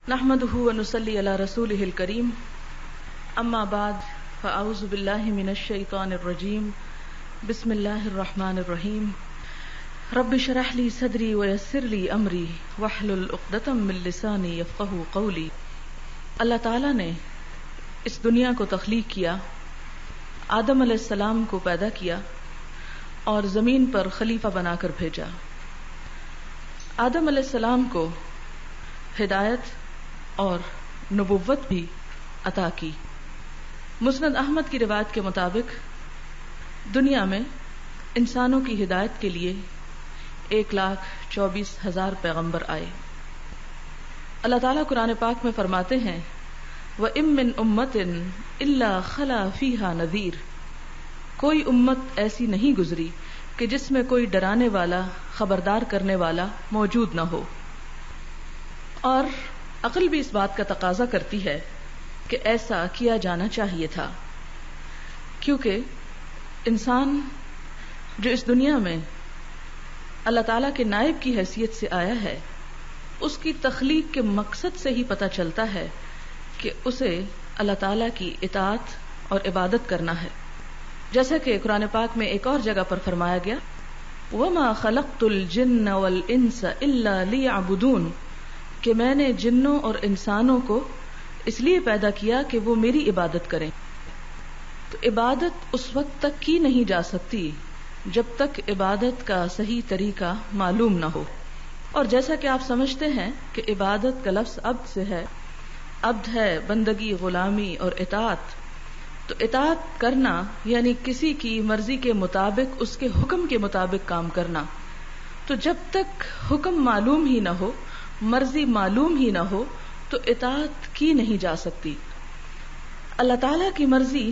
نحمده ونصلي على رسوله الكريم اما بعد فاعوذ بالله من الشيطان الرجيم بسم الله الرحمن الرحيم رب اشرح لي صدري ويسر لي امري واحلل عقدة من لساني يفقهوا قولي۔ اللہ تعالیٰ نے اس دنیا کو تخلیق کیا، آدم علیہ السلام کو پیدا کیا اور زمین پر خلیفہ بنا کر بھیجا۔ آدم علیہ السلام کو ہدایت اور نبوت بھی عطا کی۔ مسند احمد کی روایت کے مطابق دنیا میں انسانوں کی ہدایت کے لیے 1,24,000 پیغمبر آئے۔ اللہ تعالیٰ قرآن پاک میں فرماتے ہیں وَإِن مِّن أُمَّةٍ إِلَّا خَلَا فِيهَا نَذِيرٌ، کوئی امت ایسی نہیں گزری کہ جس میں کوئی ڈرانے والا، خبردار کرنے والا موجود نہ ہو۔ اور عقل بھی اس بات کا تقاضا کرتی ہے کہ ایسا کیا جانا چاہیے تھا، کیونکہ انسان جو اس دنیا میں اللہ تعالیٰ کے نائب کی حیثیت سے آیا ہے، اس کی تخلیق کے مقصد سے ہی پتہ چلتا ہے کہ اسے اللہ تعالیٰ کی اطاعت اور عبادت کرنا ہے۔ جیسا کہ قرآن پاک میں ایک اور جگہ پر فرمایا گیا وَمَا خَلَقْتُ الْجِنَّ وَالْإِنسَ إِلَّا لِيَعْبُدُونَ، کہ میں نے جنوں اور انسانوں کو اس لیے پیدا کیا کہ وہ میری عبادت کریں۔ تو عبادت اس وقت تک کی نہیں جا سکتی جب تک عبادت کا صحیح طریقہ معلوم نہ ہو۔ اور جیسا کہ آپ سمجھتے ہیں کہ عبادت کا لفظ عبد سے ہے، عبد ہے بندگی، غلامی اور اطاعت۔ تو اطاعت کرنا یعنی کسی کی مرضی کے مطابق، اس کے حکم کے مطابق کام کرنا۔ تو جب تک حکم معلوم ہی نہ ہو، مرضی معلوم ہی نہ ہو، تو اطاعت کی نہیں جا سکتی۔ اللہ تعالیٰ کی مرضی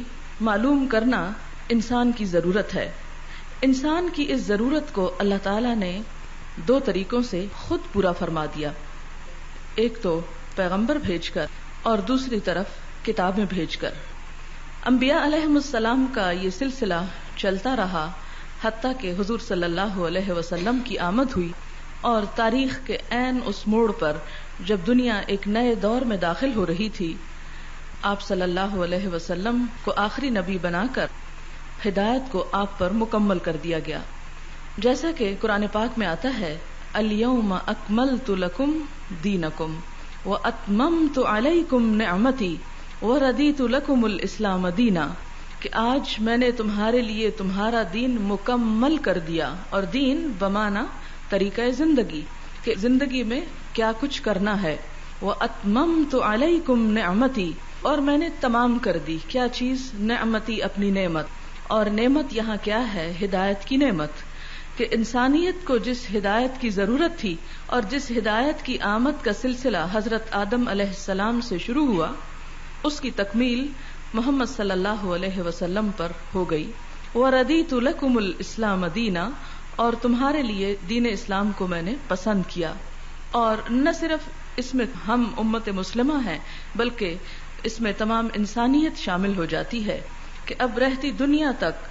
معلوم کرنا انسان کی ضرورت ہے۔ انسان کی اس ضرورت کو اللہ تعالیٰ نے 2 طریقوں سے خود پورا فرما دیا، ایک تو پیغمبر بھیج کر اور دوسری طرف کتابیں بھیج کر۔ انبیاء علیہم السلام کا یہ سلسلہ چلتا رہا حتیٰ کہ حضور صلی اللہ علیہ وسلم کی آمد ہوئی، اور تاریخ کے عین اس موڑ پر جب دنیا ایک نئے دور میں داخل ہو رہی تھی، آپ صلی اللہ علیہ وسلم کو آخری نبی بنا کر ہدایت کو آپ پر مکمل کر دیا گیا۔ جیسا کہ قرآن پاک میں آتا ہے اليوم اکملت لکم دینکم واتممت علیکم نعمتی وردیت لکم الاسلام دینا، کہ آج میں نے تمہارے لیے تمہارا دین مکمل کر دیا۔ اور دین بمانا طریقہ زندگی، کہ زندگی میں کیا کچھ کرنا ہے۔ وَأَتْمَمْتُ عَلَيْكُمْ نِعْمَتِي، اور میں نے تمام کر دی کیا چیز؟ نعمتی، اپنی نعمت۔ اور نعمت یہاں کیا ہے؟ ہدایت کی نعمت، کہ انسانیت کو جس ہدایت کی ضرورت تھی اور جس ہدایت کی آمد کا سلسلہ حضرت آدم علیہ السلام سے شروع ہوا، اس کی تکمیل محمد صلی اللہ علیہ وسلم پر ہو گئی۔ وَرَدِيتُ لَكُمُ الْإِسْلَامَ دِينًا، اور تمہارے لیے دین اسلام کو میں نے پسند کیا۔ اور نہ صرف اس میں ہم امت مسلمہ ہیں، بلکہ اس میں تمام انسانیت شامل ہو جاتی ہے، کہ اب رہتی دنیا تک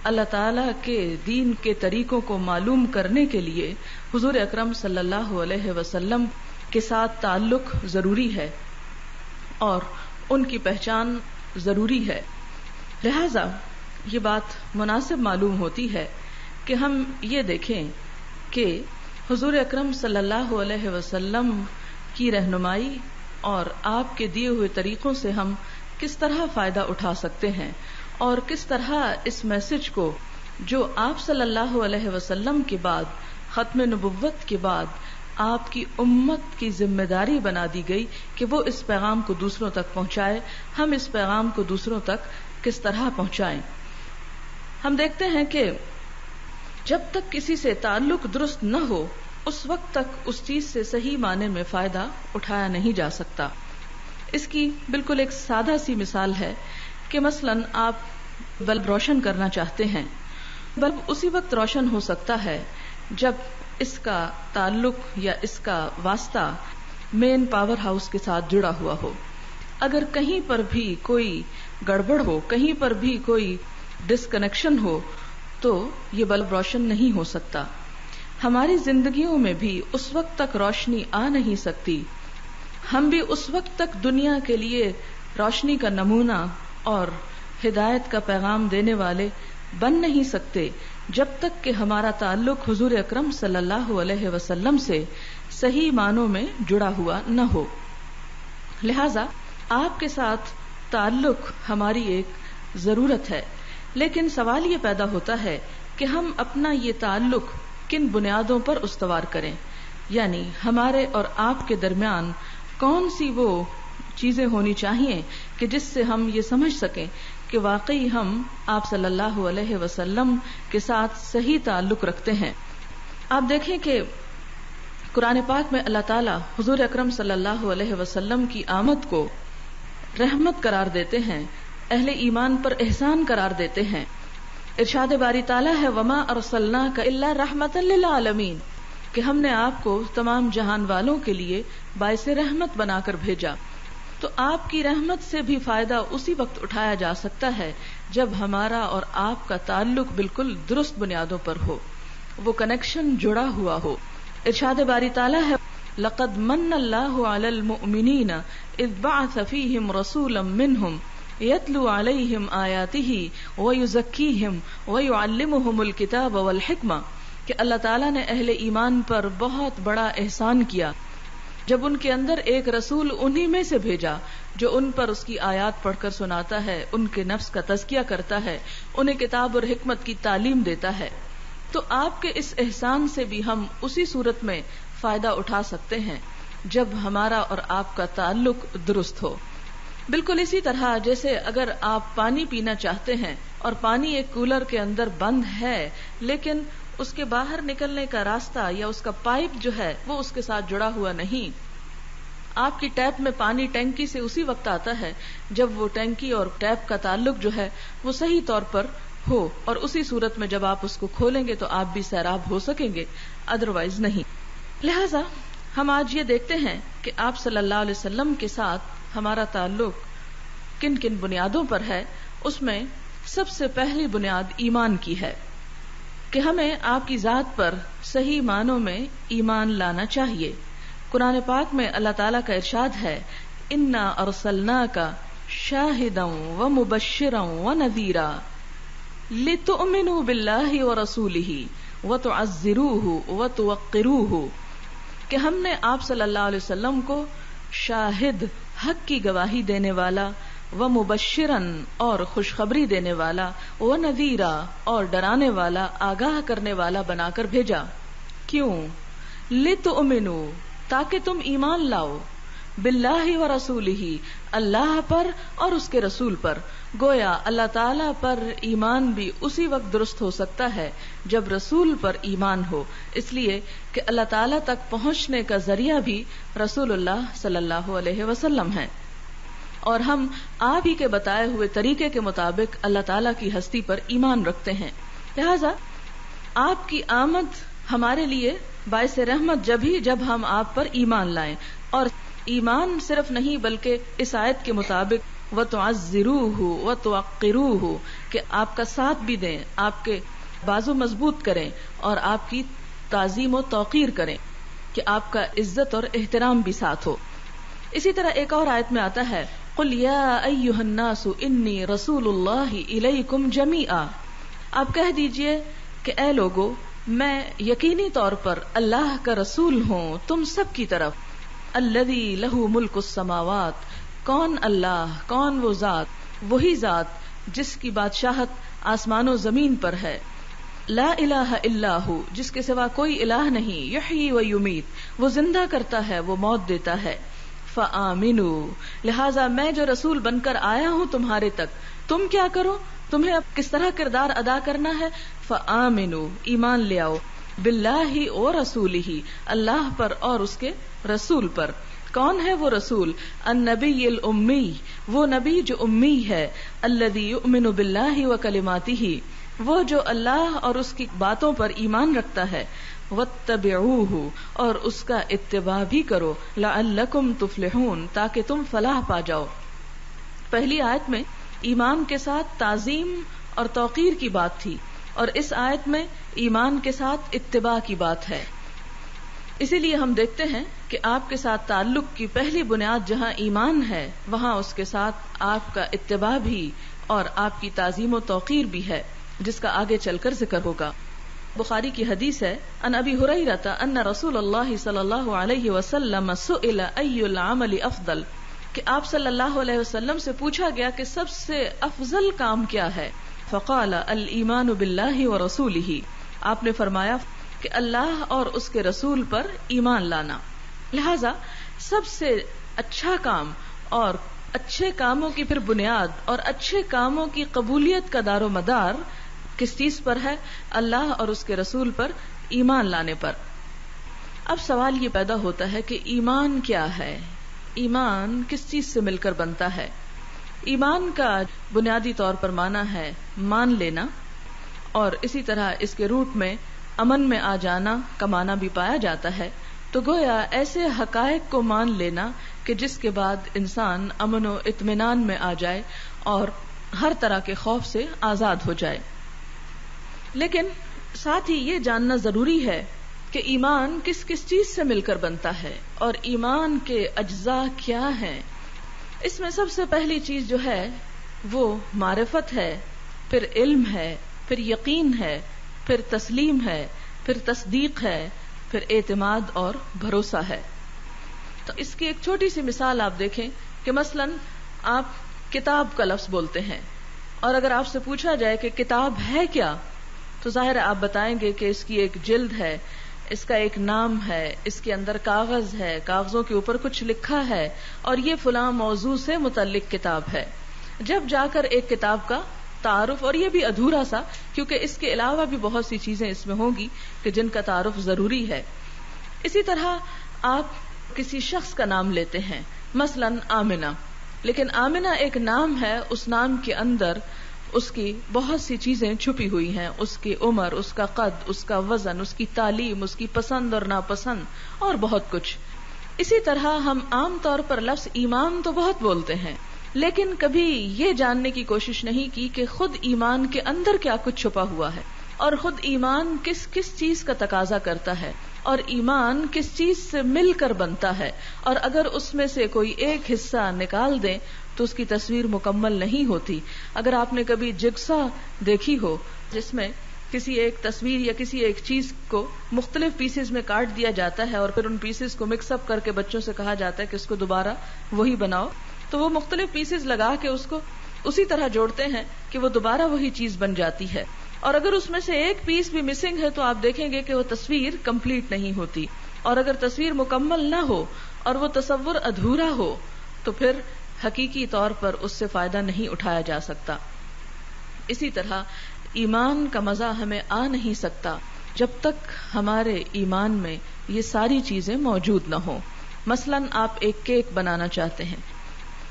اللہ تعالیٰ کے دین کے طریقوں کو معلوم کرنے کے لیے حضور اکرم صلی اللہ علیہ وسلم کے ساتھ تعلق ضروری ہے اور ان کی پہچان ضروری ہے۔ لہذا یہ بات مناسب معلوم ہوتی ہے کہ ہم یہ دیکھیں کہ حضور اکرم صلی اللہ علیہ وسلم کی رہنمائی اور آپ کے دیے ہوئے طریقوں سے ہم کس طرح فائدہ اٹھا سکتے ہیں، اور کس طرح اس میسج کو جو آپ صلی اللہ علیہ وسلم کے بعد، ختم نبوت کے بعد آپ کی امت کی ذمہ داری بنا دی گئی کہ وہ اس پیغام کو دوسروں تک پہنچائے، ہم اس پیغام کو دوسروں تک کس طرح پہنچائیں۔ ہم دیکھتے ہیں کہ جب تک کسی سے تعلق درست نہ ہو، اس وقت تک اس چیز سے صحیح معنی میں فائدہ اٹھایا نہیں جا سکتا۔ اس کی بالکل ایک سادہ سی مثال ہے کہ مثلاً آپ بلب روشن کرنا چاہتے ہیں، بلب اسی وقت روشن ہو سکتا ہے جب اس کا تعلق یا اس کا واسطہ مین پاور ہاؤس کے ساتھ جڑا ہوا ہو۔ اگر کہیں پر بھی کوئی گڑبڑ ہو، کہیں پر بھی کوئی ڈسکنیکشن ہو، تو یہ بلب روشن نہیں ہو سکتا۔ ہماری زندگیوں میں بھی اس وقت تک روشنی آ نہیں سکتی ہم بھی اس وقت تک دنیا کے لیے روشنی کا نمونہ اور ہدایت کا پیغام دینے والے بن نہیں سکتے جب تک کہ ہمارا تعلق حضور اکرم صلی اللہ علیہ وسلم سے صحیح معنوں میں جڑا ہوا نہ ہو. لہذا آپ کے ساتھ تعلق ہماری ایک ضرورت ہے، لیکن سوال یہ پیدا ہوتا ہے کہ ہم اپنا یہ تعلق کن بنیادوں پر استوار کریں، یعنی ہمارے اور آپ کے درمیان کون سی وہ چیزیں ہونی چاہیے کہ جس سے ہم یہ سمجھ سکیں کہ واقعی ہم آپ صلی اللہ علیہ وسلم کے ساتھ صحیح تعلق رکھتے ہیں. آپ دیکھیں کہ قرآن پاک میں اللہ تعالیٰ حضور اکرم صلی اللہ علیہ وسلم کی آمد کو رحمت قرار دیتے ہیں، اہل ایمان پر احسان قرار دیتے ہیں. ارشاد باری تعالیٰ ہے وما ارسلناک الا رحمتا للعالمین، کہ ہم نے آپ کو تمام جہان والوں کے لیے باعث رحمت بنا کر بھیجا. تو آپ کی رحمت سے بھی فائدہ اسی وقت اٹھایا جا سکتا ہے جب ہمارا اور آپ کا تعلق بالکل درست بنیادوں پر ہو، وہ کنیکشن جڑا ہوا ہو. ارشاد باری تعالیٰ ہے لقد من اللہ علی المؤمنین اذ بعث فیہم رسولا منہم یتلو علیہم آیاتہ ویزکیہم ویعلمہم الکتاب والحکمہ، کہ اللہ تعالیٰ نے اہل ایمان پر بہت بڑا احسان کیا جب ان کے اندر ایک رسول انہی میں سے بھیجا جو ان پر اس کی آیات پڑھ کر سناتا ہے، ان کے نفس کا تزکیہ کرتا ہے، انہیں کتاب اور حکمت کی تعلیم دیتا ہے. تو آپ کے اس احسان سے بھی ہم اسی صورت میں فائدہ اٹھا سکتے ہیں جب ہمارا اور آپ کا تعلق درست ہو. بالکل اسی طرح جیسے اگر آپ پانی پینا چاہتے ہیں اور پانی ایک کولر کے اندر بند ہے لیکن اس کے باہر نکلنے کا راستہ یا اس کا پائپ جو ہے وہ اس کے ساتھ جڑا ہوا نہیں. آپ کی ٹیپ میں پانی ٹینکی سے اسی وقت آتا ہے جب وہ ٹینکی اور ٹیپ کا تعلق جو ہے وہ صحیح طور پر ہو، اور اسی صورت میں جب آپ اس کو کھولیں گے تو آپ بھی سیراب ہو سکیں گے، ادروائز نہیں. لہذا ہم آج یہ دیکھتے ہیں کہ آپ صلی اللہ علیہ وسلم کے ساتھ ہمارا تعلق کن کن بنیادوں پر ہے. اس میں سب سے پہلی بنیاد ایمان کی ہے کہ ہمیں آپ کی ذات پر صحیح معنوں میں ایمان لانا چاہیے. قرآن پاک میں اللہ تعالیٰ کا ارشاد ہے انا ارسلناک شاہدا ومبشرا ونذیرا لتؤمنوا باللہ ورسولہ وتعزروہ وتوقروہ، کہ ہم نے آپ صلی اللہ علیہ وسلم کو شاہد، حق کی گواہی دینے والا، ومبشرا اور خوشخبری دینے والا، ونذیرا اور ڈرانے والا، آگاہ کرنے والا بنا کر بھیجا. کیوں؟ لتؤمنوا، تاکہ تم ایمان لاؤ، باللہ ورسولہ، اللہ پر اور اس کے رسول پر. گویا اللہ تعالیٰ پر ایمان بھی اسی وقت درست ہو سکتا ہے جب رسول پر ایمان ہو، اس لیے کہ اللہ تعالیٰ تک پہنچنے کا ذریعہ بھی رسول اللہ صلی اللہ علیہ وسلم ہے، اور ہم آپ ہی کے بتائے ہوئے طریقے کے مطابق اللہ تعالیٰ کی ہستی پر ایمان رکھتے ہیں. لہذا آپ کی آمد ہمارے لیے باعث رحمت جب ہم آپ پر ایمان لائیں، اور ایمان صرف نہیں بلکہ اس آیت کے مطابق وَتُعَزِّرُوهُ وَتُوَقِّرُوهُ، کہ آپ کا ساتھ بھی دیں، آپ کے بازو مضبوط کریں اور آپ کی تعظیم و توقیر کریں، کہ آپ کا عزت اور احترام بھی ساتھ ہو. اسی طرح ایک اور آیت میں آتا ہے قُلْ يَا أَيُّهَا النَّاسُ إِنِّي رَسُولُ اللَّهِ إِلَيْكُمْ جَمِيعًا، آپ کہہ دیجئے کہ اے لوگو، میں یقینی طور پر اللہ کا رسول ہوں تم سب کی طرف. الذی لہ ملک السماوات، کون اللہ، کون وہ ذات، وہی ذات جس کی بادشاہت آسمان و زمین پر ہے. لا الہ الا ہو، جس کے سوا کوئی الہ نہیں. یحیی و یمیت، وہ زندہ کرتا ہے، وہ موت دیتا ہے. فآمنوا، لہذا میں جو رسول بن کر آیا ہوں تمہارے تک، تم کیا کرو، تمہیں اب کس طرح کردار ادا کرنا ہے. فآمنوا، ایمان لے آؤ، باللہ و رسولہ، اللہ پر اور اس کے رسول پر. کون ہے وہ رسول؟ النبی الامی، وہ نبی جو امی ہے. الذی یؤمن باللہ و کلماتہ، وہ جو اللہ اور اس کی باتوں پر ایمان رکھتا ہے. واتبعوہ، اور اس کا اتباع بھی کرو. لعلکم تفلحون، تاکہ تم فلاح پا جاؤ. پہلی آیت میں ایمان کے ساتھ تعظیم اور توقیر کی بات تھی، اور اس آیت میں ایمان کے ساتھ اتباع کی بات ہے. اسی لیے ہم دیکھتے ہیں کہ آپ کے ساتھ تعلق کی پہلی بنیاد جہاں ایمان ہے وہاں اس کے ساتھ آپ کا اتباع بھی اور آپ کی تعظیم و توقیر بھی ہے، جس کا آگے چل کر ذکر ہوگا۔ بخاری کی حدیث ہے، ان ابی ہریرہ ان رسول اللہ صلی اللہ علیہ وسلم سئل ای العمل افضل، کہ آپ صلی اللہ علیہ وسلم سے پوچھا گیا کہ سب سے افضل کام کیا ہے؟ فقال الایمان باللہ ورسولہ، آپ نے فرمایا کہ اللہ اور اس کے رسول پر ایمان لانا۔ لہذا سب سے اچھا کام اور اچھے کاموں کی پھر بنیاد اور اچھے کاموں کی قبولیت کا دار و مدار کس چیز پر ہے؟ اللہ اور اس کے رسول پر ایمان لانے پر۔ اب سوال یہ پیدا ہوتا ہے کہ ایمان کیا ہے؟ ایمان کس چیز سے مل کر بنتا ہے؟ ایمان کا بنیادی طور پر معنی ہے مان لینا، اور اسی طرح اس کے روٹ میں امن میں آ جانا کا معنی بھی پایا جاتا ہے۔ تو گویا ایسے حقائق کو مان لینا کہ جس کے بعد انسان امن و اطمینان میں آ جائے اور ہر طرح کے خوف سے آزاد ہو جائے۔ لیکن ساتھ ہی یہ جاننا ضروری ہے کہ ایمان کس کس چیز سے مل کر بنتا ہے اور ایمان کے اجزاء کیا ہیں۔ اس میں سب سے پہلی چیز جو ہے وہ معرفت ہے، پھر علم ہے، پھر یقین ہے، پھر تسلیم ہے، پھر تصدیق ہے، پھر اعتماد اور بھروسہ ہے۔ تو اس کی ایک چھوٹی سی مثال آپ دیکھیں کہ مثلاً آپ کتاب کا لفظ بولتے ہیں، اور اگر آپ سے پوچھا جائے کہ کتاب ہے کیا، تو ظاہر ہے آپ بتائیں گے کہ اس کی ایک جلد ہے، اس کا ایک نام ہے، اس کے اندر کاغذ ہے، کاغذوں کے اوپر کچھ لکھا ہے، اور یہ فلاں موضوع سے متعلق کتاب ہے۔ جب جا کر ایک کتاب کا تعارف، اور یہ بھی ادھورا سا، کیونکہ اس کے علاوہ بھی بہت سی چیزیں اس میں ہوں گی کہ جن کا تعارف ضروری ہے۔ اسی طرح آپ کسی شخص کا نام لیتے ہیں، مثلاً آمنہ، لیکن آمنہ ایک نام ہے، اس نام کے اندر اس کی بہت سی چیزیں چھپی ہوئی ہیں، اس کی عمر، اس کا قد، اس کا وزن، اس کی تعلیم، اس کی پسند اور ناپسند، اور بہت کچھ۔ اسی طرح ہم عام طور پر لفظ ایمان تو بہت بولتے ہیں، لیکن کبھی یہ جاننے کی کوشش نہیں کی کہ خود ایمان کے اندر کیا کچھ چھپا ہوا ہے، اور خود ایمان کس کس چیز کا تقاضا کرتا ہے، اور ایمان کس چیز سے مل کر بنتا ہے، اور اگر اس میں سے کوئی ایک حصہ نکال دیں تو اس کی تصویر مکمل نہیں ہوتی۔ اگر آپ نے کبھی جگسا دیکھی ہو جس میں کسی ایک تصویر یا کسی ایک چیز کو مختلف پیسز میں کاٹ دیا جاتا ہے اور پھر ان پیسز کو مکس اپ کر کے بچوں سے کہا جاتا ہے کہ اس کو دوبارہ وہی بناؤ، تو وہ مختلف پیسز لگا کے اس کو اسی طرح جوڑتے ہیں کہ وہ دوبارہ وہی چیز بن جاتی ہے، اور اگر اس میں سے ایک پیس بھی مسنگ ہے تو آپ دیکھیں گے کہ وہ تصویر کمپلیٹ نہیں ہوتی، اور اگر تصویر مکمل نہ ہو اور وہ تصور ادھورا ہو تو پھر حقیقی طور پر اس سے فائدہ نہیں اٹھایا جا سکتا۔ اسی طرح ایمان کا مزہ ہمیں آ نہیں سکتا جب تک ہمارے ایمان میں یہ ساری چیزیں موجود نہ ہوں۔ مثلاً آپ ایک کیک بنانا چاہتے ہیں،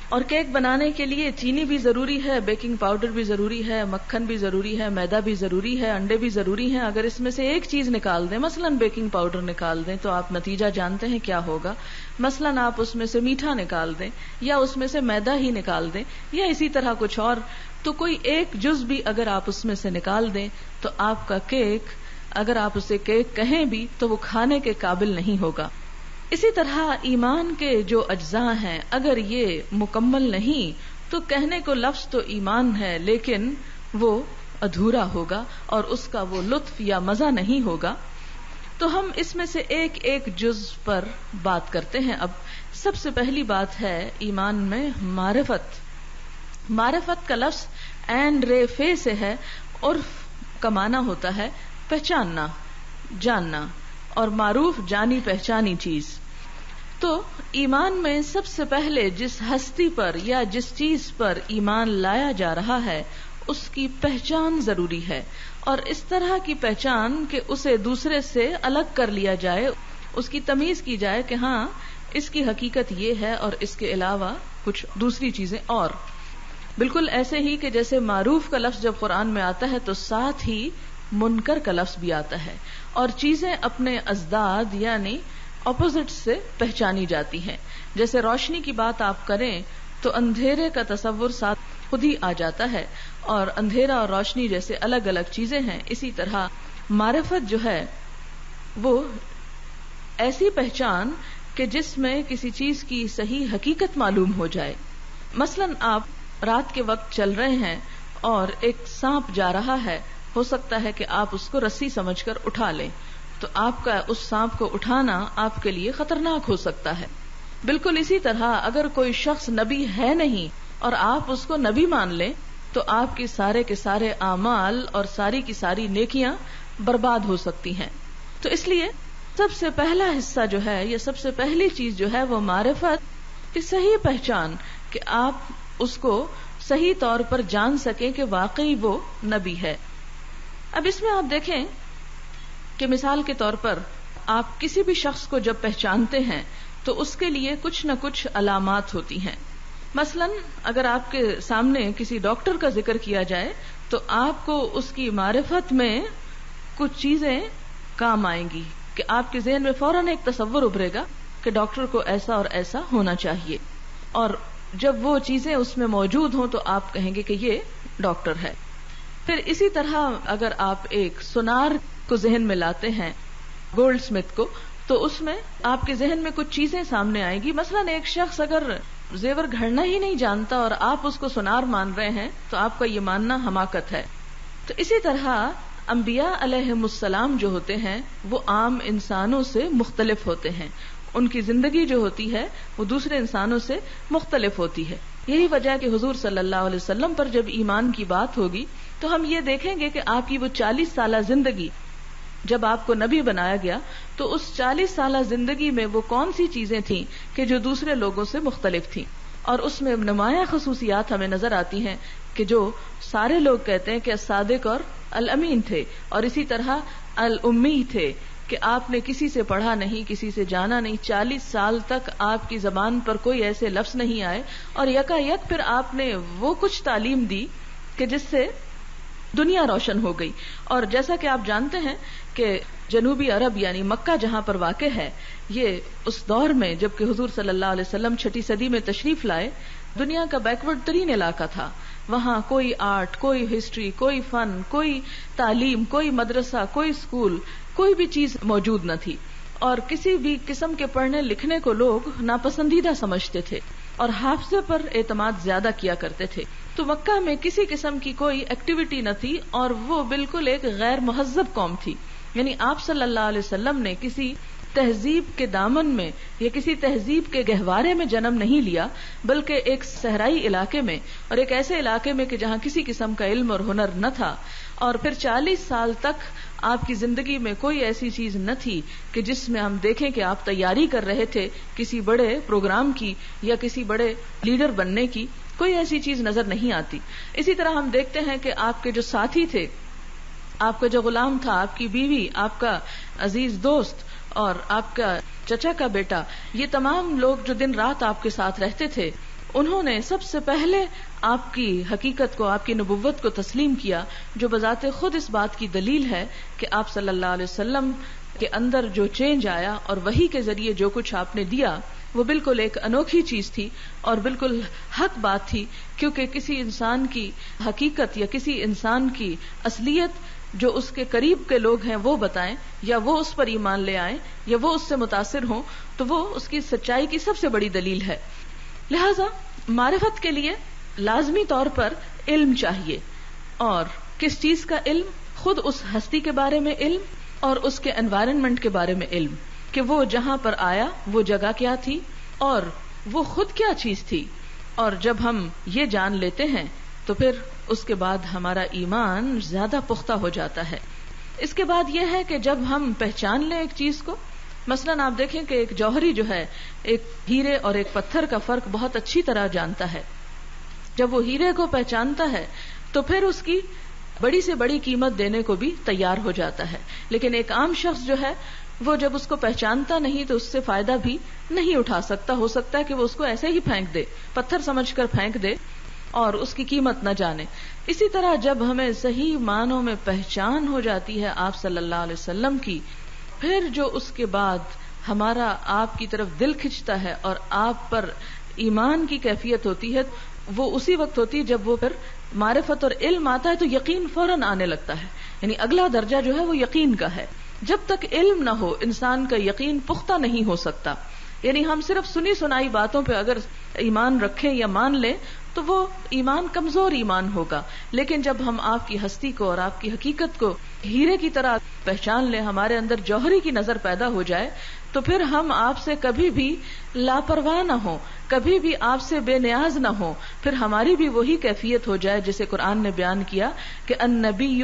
اور کیک بنانے کے لیے چینی بھی ضروری ہے، بیکنگ پاؤڈر بھی ضروری ہے، مکھن بھی ضروری ہے، میدا بھی ضروری ہے، انڈے بھی ضروری ہیں۔ اگر اس میں سے ایک چیز نکال دیں، مثلاً بیکنگ پاؤڈر نکال دیں، تو آپ نتیجہ جانتے ہیں کیا ہوگا۔ مثلاً آپ اس میں سے میٹھا نکال دیں، یا اس میں سے میدا ہی نکال دیں، یا اسی طرح کچھ اور، تو کوئی ایک جز بھی اگر آپ اس میں سے نکال دیں تو آپ کا کیک، اگر آپ اسے کیک کہیں بھی تو وہ کھانے کے قابل نہیں ہوگا۔ اسی طرح ایمان کے جو اجزاء ہیں اگر یہ مکمل نہیں تو کہنے کو لفظ تو ایمان ہے لیکن وہ ادھورا ہوگا اور اس کا وہ لطف یا مزہ نہیں ہوگا۔ تو ہم اس میں سے ایک ایک جز پر بات کرتے ہیں۔ اب سب سے پہلی بات ہے ایمان میں معرفت۔ معرفت کا لفظ عین رے فے سے ہے، عرف کا معنی ہوتا ہے پہچاننا، جاننا، اور معروف جانی پہچانی چیز۔ تو ایمان میں سب سے پہلے جس ہستی پر یا جس چیز پر ایمان لایا جا رہا ہے اس کی پہچان ضروری ہے، اور اس طرح کی پہچان کہ اسے دوسرے سے الگ کر لیا جائے، اس کی تمیز کی جائے کہ ہاں اس کی حقیقت یہ ہے اور اس کے علاوہ کچھ دوسری چیزیں اور۔ بالکل ایسے ہی کہ جیسے معروف کا لفظ جب قرآن میں آتا ہے تو ساتھ ہی منکر کا لفظ بھی آتا ہے، اور چیزیں اپنے ازداد یعنی اپوزٹ سے پہچانی جاتی ہیں۔ جیسے روشنی کی بات آپ کریں تو اندھیرے کا تصور ساتھ خود ہی آ جاتا ہے، اور اندھیرا اور روشنی جیسے الگ الگ چیزیں ہیں، اسی طرح معرفت جو ہے وہ ایسی پہچان کہ جس میں کسی چیز کی صحیح حقیقت معلوم ہو جائے. مثلاً آپ رات کے وقت چل رہے ہیں اور ایک سانپ جا رہا ہے، ہو سکتا ہے کہ آپ اس کو رسی سمجھ کر اٹھا لیں، تو آپ کا اس سانپ کو اٹھانا آپ کے لیے خطرناک ہو سکتا ہے. بالکل اسی طرح اگر کوئی شخص نبی ہے نہیں اور آپ اس کو نبی مان لیں تو آپ کے سارے اعمال اور ساری کی ساری نیکیاں برباد ہو سکتی ہیں. تو اس لیے سب سے پہلا حصہ جو ہے، یا سب سے پہلی چیز جو ہے، وہ معرفت کی صحیح پہچان، کہ آپ اس کو صحیح طور پر جان سکیں کہ واقعی وہ نبی ہے. اب اس میں آپ دیکھیں کہ مثال کے طور پر آپ کسی بھی شخص کو جب پہچانتے ہیں تو اس کے لیے کچھ نہ کچھ علامات ہوتی ہیں. مثلاً اگر آپ کے سامنے کسی ڈاکٹر کا ذکر کیا جائے تو آپ کو اس کی معرفت میں کچھ چیزیں کام آئیں گی کہ آپ کے ذہن میں فوراً ایک تصور ابھرے گا کہ ڈاکٹر کو ایسا اور ایسا ہونا چاہیے، اور جب وہ چیزیں اس میں موجود ہوں تو آپ کہیں گے کہ یہ ڈاکٹر ہے. پھر اسی طرح اگر آپ ایک سونار کو ذہن میں لاتے ہیں، گولڈ سمتھ کو، تو اس میں آپ کے ذہن میں کچھ چیزیں سامنے آئیں گی. مثلاً ایک شخص اگر زیور گھڑنا ہی نہیں جانتا اور آپ اس کو سونار مان رہے ہیں تو آپ کا یہ ماننا حماقت ہے. تو اسی طرح انبیاء علیہم السلام جو ہوتے ہیں وہ عام انسانوں سے مختلف ہوتے ہیں، ان کی زندگی جو ہوتی ہے وہ دوسرے انسانوں سے مختلف ہوتی ہے. یہی وجہ ہے کہ حضور صلی اللہ علیہ وسلم پر جب ایمان کی بات ہوگی تو ہم یہ دیکھیں گے کہ آپ کی وہ 40 سالہ زندگی، جب آپ کو نبی بنایا گیا تو اس 40 سالہ زندگی میں وہ کون سی چیزیں تھیں کہ جو دوسرے لوگوں سے مختلف تھیں، اور اس میں نمایاں خصوصیات ہمیں نظر آتی ہیں کہ جو سارے لوگ کہتے ہیں کہ الصادق اور الامین تھے، اور اسی طرح الامی تھے کہ آپ نے کسی سے پڑھا نہیں، کسی سے جانا نہیں، 40 سال تک آپ کی زبان پر کوئی ایسے لفظ نہیں آئے، اور یکایک پھر آپ نے وہ کچھ تعلیم دی کہ جس سے دنیا روشن ہو گئی. اور جیسا کہ آپ جانتے ہیں کہ جنوبی عرب یعنی مکہ جہاں پر واقع ہے، یہ اس دور میں جبکہ حضور صلی اللہ علیہ وسلم 6 صدی میں تشریف لائے، دنیا کا بیکورڈ ترین علاقہ تھا. وہاں کوئی آرٹ، کوئی ہسٹری، کوئی فن، کوئی تعلیم، کوئی مدرسہ، کوئی اسکول، کوئی بھی چیز موجود نہ تھی، اور کسی بھی قسم کے پڑھنے لکھنے کو لوگ ناپسندیدہ سمجھتے تھے اور حافظے پر اعتماد زیادہ کیا کرتے تھے. تو مکہ میں کسی قسم کی کوئی ایکٹیویٹی نہ تھی اور وہ بالکل ایک غیر مہذب قوم تھی. یعنی آپ صلی اللہ علیہ وسلم نے کسی تہذیب کے دامن میں یا کسی تہذیب کے گہوارے میں جنم نہیں لیا، بلکہ ایک صحرائی علاقے میں اور ایک ایسے علاقے میں کہ جہاں کسی قسم کا علم اور ہنر نہ تھا. اور پھر 40 سال تک آپ کی زندگی میں کوئی ایسی چیز نہ تھی کہ جس میں ہم دیکھیں کہ آپ تیاری کر رہے تھے کسی بڑے پروگرام کی یا کسی بڑے لیڈر بننے کی، کوئی ایسی چیز نظر نہیں آتی. اسی طرح ہم دیکھتے ہیں کہ آپ کے جو ساتھی تھے، آپ کا جو غلام تھا، آپ کی بیوی، آپ کا عزیز دوست اور آپ کا چچا کا بیٹا، یہ تمام لوگ جو دن رات آپ کے ساتھ رہتے تھے، انہوں نے سب سے پہلے آپ کی حقیقت کو، آپ کی نبوت کو تسلیم کیا، جو بذات خود اس بات کی دلیل ہے کہ آپ صلی اللہ علیہ وسلم کے اندر جو چینج آیا اور وحی کے ذریعے جو کچھ آپ نے دیا وہ بالکل ایک انوکھی چیز تھی اور بالکل حق بات تھی. کیونکہ کسی انسان کی حقیقت یا کسی انسان کی اصلیت جو اس کے قریب کے لوگ ہیں وہ بتائیں، یا وہ اس پر ایمان لے آئیں، یا وہ اس سے متاثر ہوں، تو وہ اس کی سچائی کی سب سے بڑی دلیل ہے. لہذا معرفت کے لیے لازمی طور پر علم چاہیے. اور کس چیز کا علم؟ خود اس ہستی کے بارے میں علم اور اس کے انوائرنمنٹ کے بارے میں علم، کہ وہ جہاں پر آیا وہ جگہ کیا تھی اور وہ خود کیا چیز تھی. اور جب ہم یہ جان لیتے ہیں تو پھر اس کے بعد ہمارا ایمان زیادہ پختہ ہو جاتا ہے. اس کے بعد یہ ہے کہ جب ہم پہچان لیں ایک چیز کو، مثلاً آپ دیکھیں کہ ایک جوہری جو ہے ایک ہیرے اور ایک پتھر کا فرق بہت اچھی طرح جانتا ہے. جب وہ ہیرے کو پہچانتا ہے تو پھر اس کی بڑی سے بڑی قیمت دینے کو بھی تیار ہو جاتا ہے. لیکن ایک عام شخص جو ہے وہ جب اس کو پہچانتا نہیں تو اس سے فائدہ بھی نہیں اٹھا سکتا. ہو سکتا ہے کہ وہ اس کو ایسے ہی پھینک دے، پتھر سمجھ کر پھینک دے اور اس کی قیمت نہ جانے. اسی طرح جب ہمیں صحیح معنوں میں پہچان ہو جاتی ہے آپ صلی اللہ علیہ وسلم کی، پھر جو اس کے بعد ہمارا آپ کی طرف دل کھنچتا ہے اور آپ پر ایمان کی کیفیت ہوتی ہے، وہ اسی وقت ہوتی ہے جب وہ پھر معرفت اور علم آتا ہے تو یقین فوراً آنے لگتا ہے. یعنی اگلا درجہ جو ہے وہ یقین کا ہے. جب تک علم نہ ہو انسان کا یقین پختہ نہیں ہو سکتا. یعنی ہم صرف سنی سنائی باتوں پہ اگر ایمان رکھیں یا مان لیں تو وہ ایمان کمزور ایمان ہوگا. لیکن جب ہم آپ کی ہستی کو اور آپ کی حقیقت کو ہیرے کی طرح پہچان لیں, ہمارے اندر جوہری کی نظر پیدا ہو جائے, تو پھر ہم آپ سے کبھی بھی لاپرواہ نہ ہوں, کبھی بھی آپ سے بے نیاز نہ ہوں. پھر ہماری بھی وہی کیفیت ہو جائے جسے قرآن نے بیان کیا کہ النبی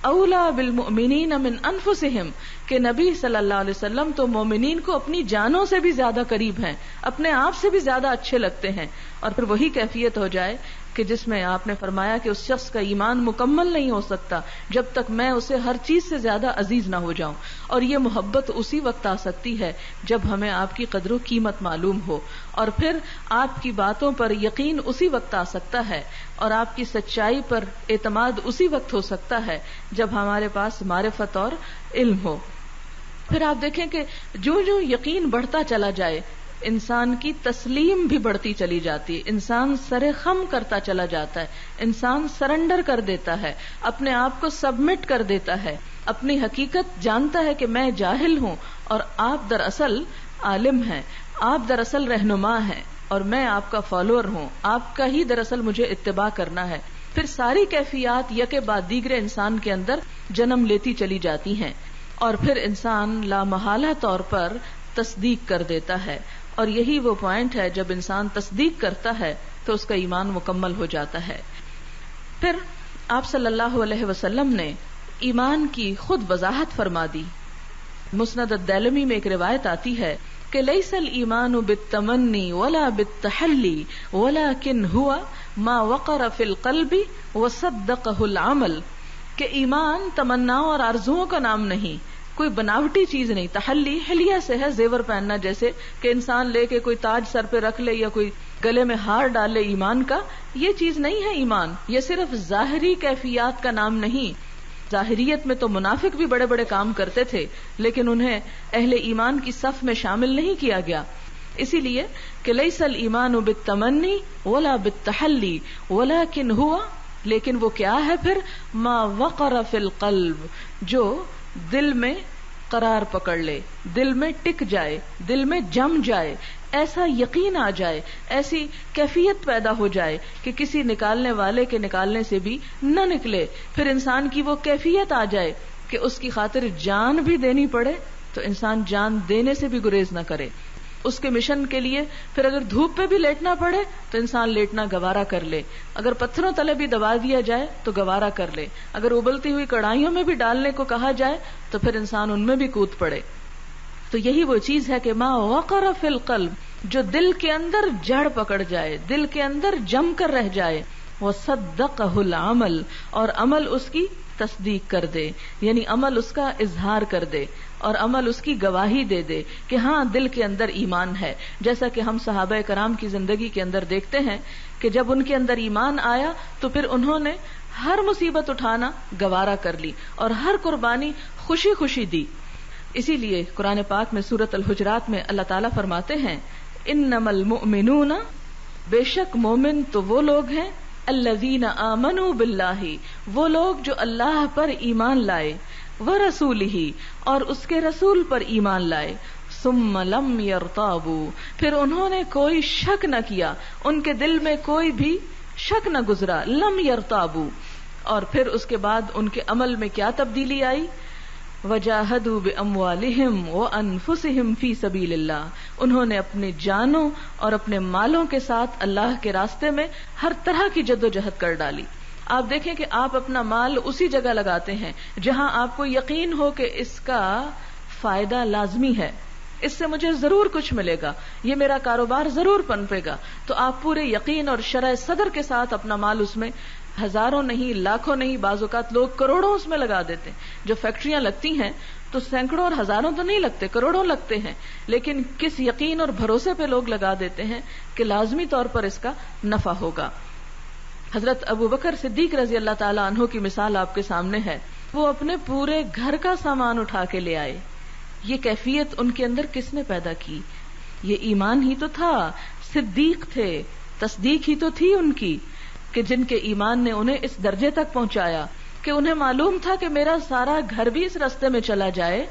اولا بالمؤمنین من انفسہم, کہ نبی صلی اللہ علیہ وسلم تو مومنین کو اپنی جانوں سے بھی زیادہ قریب ہیں, اپنے آپ سے بھی زیادہ اچھے لگتے ہیں. اور پھر وہی کیفیت ہو جائے کہ جس میں آپ نے فرمایا کہ اس شخص کا ایمان مکمل نہیں ہو سکتا جب تک میں اسے ہر چیز سے زیادہ عزیز نہ ہو جاؤں. اور یہ محبت اسی وقت آ سکتی ہے جب ہمیں آپ کی قدر و قیمت معلوم ہو, اور پھر آپ کی باتوں پر یقین اسی وقت آ سکتا ہے, اور آپ کی سچائی پر اعتماد اسی وقت ہو سکتا ہے جب ہمارے پاس معرفت اور علم ہو. پھر آپ دیکھیں کہ جو جو یقین بڑھتا چلا جائے, انسان کی تسلیم بھی بڑھتی چلی جاتی ہے, انسان سر خم کرتا چلا جاتا ہے, انسان سرنڈر کر دیتا ہے, اپنے آپ کو سبمٹ کر دیتا ہے, اپنی حقیقت جانتا ہے کہ میں جاہل ہوں اور آپ دراصل عالم ہیں, آپ دراصل رہنما ہیں اور میں آپ کا فالوور ہوں, آپ کا ہی دراصل مجھے اتباع کرنا ہے. پھر ساری کیفیات یکے بعد دیگرے انسان کے اندر جنم لیتی چلی جاتی ہیں, اور پھر انسان لامحالہ طور پر تصدیق کر دیتا ہے. اور یہی وہ پوائنٹ ہے, جب انسان تصدیق کرتا ہے تو اس کا ایمان مکمل ہو جاتا ہے. پھر آپ صلی اللہ علیہ وسلم نے ایمان کی خود وضاحت فرما دی. مسند الدیلمی میں ایک روایت آتی ہے کہ لیس الایمان بالتمنی ولا بالتحلی ولکن ہوا ما وقر فی القلب وصدقہ العمل, کہ ایمان تمناؤں اور آرزوؤں کا نام نہیں, کوئی بناوٹی چیز نہیں. تحلی حلیہ سے ہے, زیور پہننا, جیسے کہ انسان لے کے کوئی تاج سر پہ رکھ لے یا کوئی گلے میں ہار ڈال لے ایمان کا, یہ چیز نہیں ہے ایمان. یہ صرف ظاہری کیفیات کا نام نہیں. ظاہریت میں تو منافق بھی بڑے بڑے کام کرتے تھے لیکن انہیں اہل ایمان کی صف میں شامل نہیں کیا گیا. اسی لیے کہ لیس الایمان بالتمنی ولا بالتحلی ولکن ہوا, لیکن وہ کیا ہے پھر, ما وقر فی القلب, جو دل میں قرار پکڑ لے, دل میں ٹک جائے, دل میں جم جائے, ایسا یقین آ جائے, ایسی کیفیت پیدا ہو جائے کہ کسی نکالنے والے کے نکالنے سے بھی نہ نکلے. پھر انسان کی وہ کیفیت آ جائے کہ اس کی خاطر جان بھی دینی پڑے تو انسان جان دینے سے بھی گریز نہ کرے. اس کے مشن کے لیے پھر اگر دھوپ پہ بھی لیٹنا پڑے تو انسان لیٹنا گوارا کر لے, اگر پتھروں تلے بھی دبا دیا جائے تو گوارا کر لے, اگر ابلتی ہوئی کڑھائیوں میں بھی ڈالنے کو کہا جائے تو پھر انسان ان میں بھی کود پڑے. تو یہی وہ چیز ہے کہ ما وقر فی القلب, جو دل کے اندر جڑ پکڑ جائے, دل کے اندر جم کر رہ جائے, وصدقہ العمل, اور عمل اس کی تصدیق کر دے, یعنی عمل اس کا اظہار کر دے اور عمل اس کی گواہی دے دے کہ ہاں دل کے اندر ایمان ہے. جیسا کہ ہم صحابہ کرام کی زندگی کے اندر دیکھتے ہیں کہ جب ان کے اندر ایمان آیا تو پھر انہوں نے ہر مصیبت اٹھانا گوارا کر لی اور ہر قربانی خوشی خوشی دی. اسی لیے قرآن پاک میں سورۃ الحجرات میں اللہ تعالیٰ فرماتے ہیں انما المؤمنون, بے شک مومن تو وہ لوگ ہیں, الذین آمنوا باللہ, وہ لوگ جو اللہ پر ایمان لائے, ورسولہ, اور اس کے رسول پر ایمان لائے, ثم لم یرتابوا, پھر انہوں نے کوئی شک نہ کیا, ان کے دل میں کوئی بھی شک نہ گزرا, لم یرتابوا, اور پھر اس کے بعد ان کے عمل میں کیا تبدیلی آئی, وجاہدوا باموالہم وانفسہم فی سبیل اللہ, انہوں نے اپنی جانوں اور اپنے مالوں کے ساتھ اللہ کے راستے میں ہر طرح کی جدوجہد کر ڈالی. آپ دیکھیں کہ آپ اپنا مال اسی جگہ لگاتے ہیں جہاں آپ کو یقین ہو کہ اس کا فائدہ لازمی ہے, اس سے مجھے ضرور کچھ ملے گا, یہ میرا کاروبار ضرور پنپے گا, تو آپ پورے یقین اور شرح صدر کے ساتھ اپنا مال اس میں, ہزاروں نہیں, لاکھوں نہیں, بعض اوقات لوگ کروڑوں اس میں لگا دیتے ہیں. جو فیکٹریاں لگتی ہیں تو سینکڑوں اور ہزاروں تو نہیں لگتے, کروڑوں لگتے ہیں, لیکن کس یقین اور بھروسے پہ لوگ لگا دیتے ہیں کہ لازمی طور پر اس کا نفع ہوگا. حضرت ابو بکر صدیق رضی اللہ تعالیٰ عنہ کی مثال آپ کے سامنے ہے. وہ اپنے پورے گھر کا سامان اٹھا کے لے آئے. یہ کیفیت ان کے اندر کس نے پیدا کی؟ یہ ایمان ہی تو تھا, صدیق تھے, تصدیق ہی تو تھی ان کی, کہ جن کے ایمان نے انہیں اس درجے تک پہنچایا کہ انہیں معلوم تھا کہ میرا سارا گھر بھی اس راستے میں چلا جائے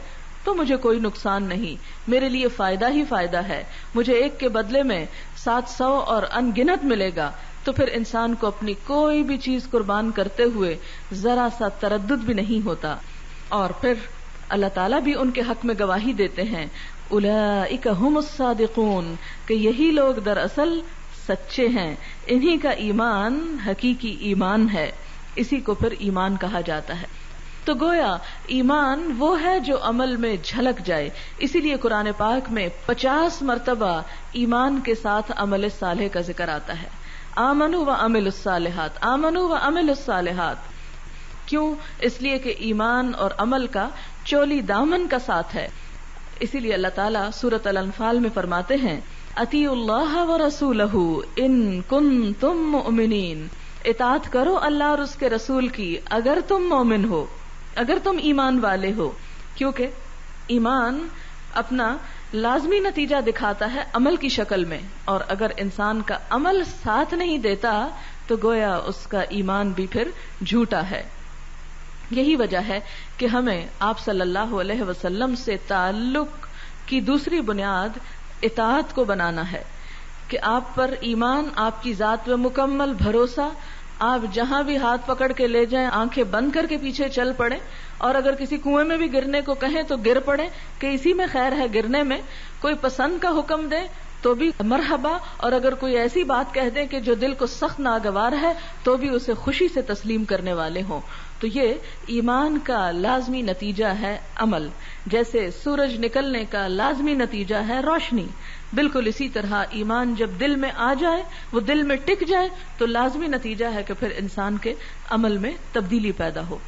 تو مجھے کوئی نقصان نہیں، میرے لیے فائدہ ہی فائدہ ہے، مجھے ایک کے بدلے میں 700 اور ان گنت ملے گا، تو پھر انسان کو اپنی کوئی بھی چیز قربان کرتے ہوئے ذرا سا تردد بھی نہیں ہوتا. اور پھر اللہ تعالیٰ بھی ان کے حق میں گواہی دیتے ہیں، اولئک ھم الصادقون، کہ یہی لوگ دراصل سچے ہیں، انہی کا ایمان حقیقی ایمان ہے، اسی کو پھر ایمان کہا جاتا ہے. تو گویا ایمان وہ ہے جو عمل میں جھلک جائے. اسی لیے قرآن پاک میں 50 مرتبہ ایمان کے ساتھ عمل صالح کا ذکر آتا ہے. آمنوا وعملوا الصالحات، آمنوا وعملوا الصالحات. کیوں؟ اس لیے کہ ایمان اور عمل کا چولی دامن کا ساتھ ہے. اسی لیے اللہ تعالیٰ سورۃ الانفال میں فرماتے ہیں، اطیعوا اللہ ورسولہ ان کنتم مؤمنین، اطاعت کرو اللہ اور اس کے رسول کی اگر تم مومن ہو، اگر تم ایمان والے ہو. کیونکہ ایمان اپنا لازمی نتیجہ دکھاتا ہے عمل کی شکل میں، اور اگر انسان کا عمل ساتھ نہیں دیتا تو گویا اس کا ایمان بھی پھر جھوٹا ہے. یہی وجہ ہے کہ ہمیں آپ صلی اللہ علیہ وسلم سے تعلق کی دوسری بنیاد اطاعت کو بنانا ہے، کہ آپ پر ایمان، آپ کی ذات پہ مکمل بھروسہ، آپ جہاں بھی ہاتھ پکڑ کے لے جائیں آنکھیں بند کر کے پیچھے چل پڑیں، اور اگر کسی کنویں میں بھی گرنے کو کہیں تو گر پڑیں کہ اسی میں خیر ہے گرنے میں. کوئی پسند کا حکم دے تو بھی مرحبا، اور اگر کوئی ایسی بات کہہ دیں کہ جو دل کو سخت ناگوار ہے تو بھی اسے خوشی سے تسلیم کرنے والے ہوں. تو یہ ایمان کا لازمی نتیجہ ہے عمل. جیسے سورج نکلنے کا لازمی نتیجہ ہے روشنی، بالکل اسی طرح ایمان جب دل میں آ جائے، وہ دل میں ٹک جائے، تو لازمی نتیجہ ہے کہ پھر انسان کے عمل میں تبدیلی پیدا ہو.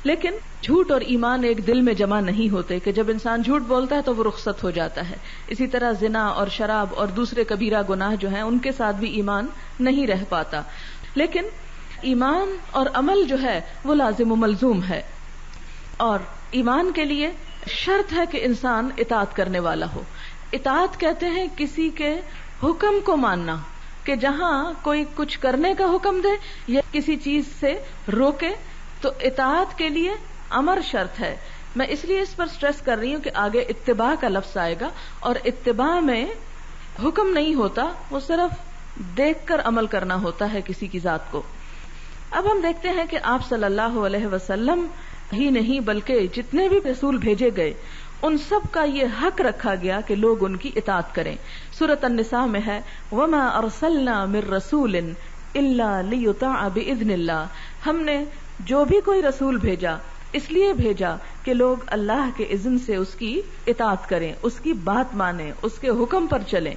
لیکن جھوٹ اور ایمان ایک دل میں جمع نہیں ہوتے، کہ جب انسان جھوٹ بولتا ہے تو وہ رخصت ہو جاتا ہے. اسی طرح زنا اور شراب اور دوسرے کبیرہ گناہ جو ہیں ان کے ساتھ بھی ایمان نہیں رہ پاتا. لیکن ایمان اور عمل جو ہے وہ لازم و ملزوم ہے، اور ایمان کے لیے شرط ہے کہ انسان اطاعت کرنے والا ہو. اطاعت کہتے ہیں کسی کے حکم کو ماننا، کہ جہاں کوئی کچھ کرنے کا حکم دے یا کسی چیز سے روکے تو اطاعت کے لیے امر شرط ہے. میں اس لیے اس پر سٹریس کر رہی ہوں کہ آگے اتباع کا لفظ آئے گا، اور اتباع میں حکم نہیں ہوتا، وہ صرف دیکھ کر عمل کرنا ہوتا ہے کسی کی ذات کو. اب ہم دیکھتے ہیں کہ آپ صلی اللہ علیہ وسلم ہی نہیں بلکہ جتنے بھی رسول بھیجے گئے ان سب کا یہ حق رکھا گیا کہ لوگ ان کی اطاعت کریں. سورۃ النساء میں ہے، وَمَا أَرْسَلْنَا مِن رَّسُولٍ إِلَّا لِيُطَاعَ بِإِذْنِ اللَّهِ، ہم نے جو بھی کوئی رسول بھیجا اس لیے بھیجا کہ لوگ اللہ کے اذن سے اس کی اطاعت کریں، اس کی بات مانیں، اس کے حکم پر چلیں.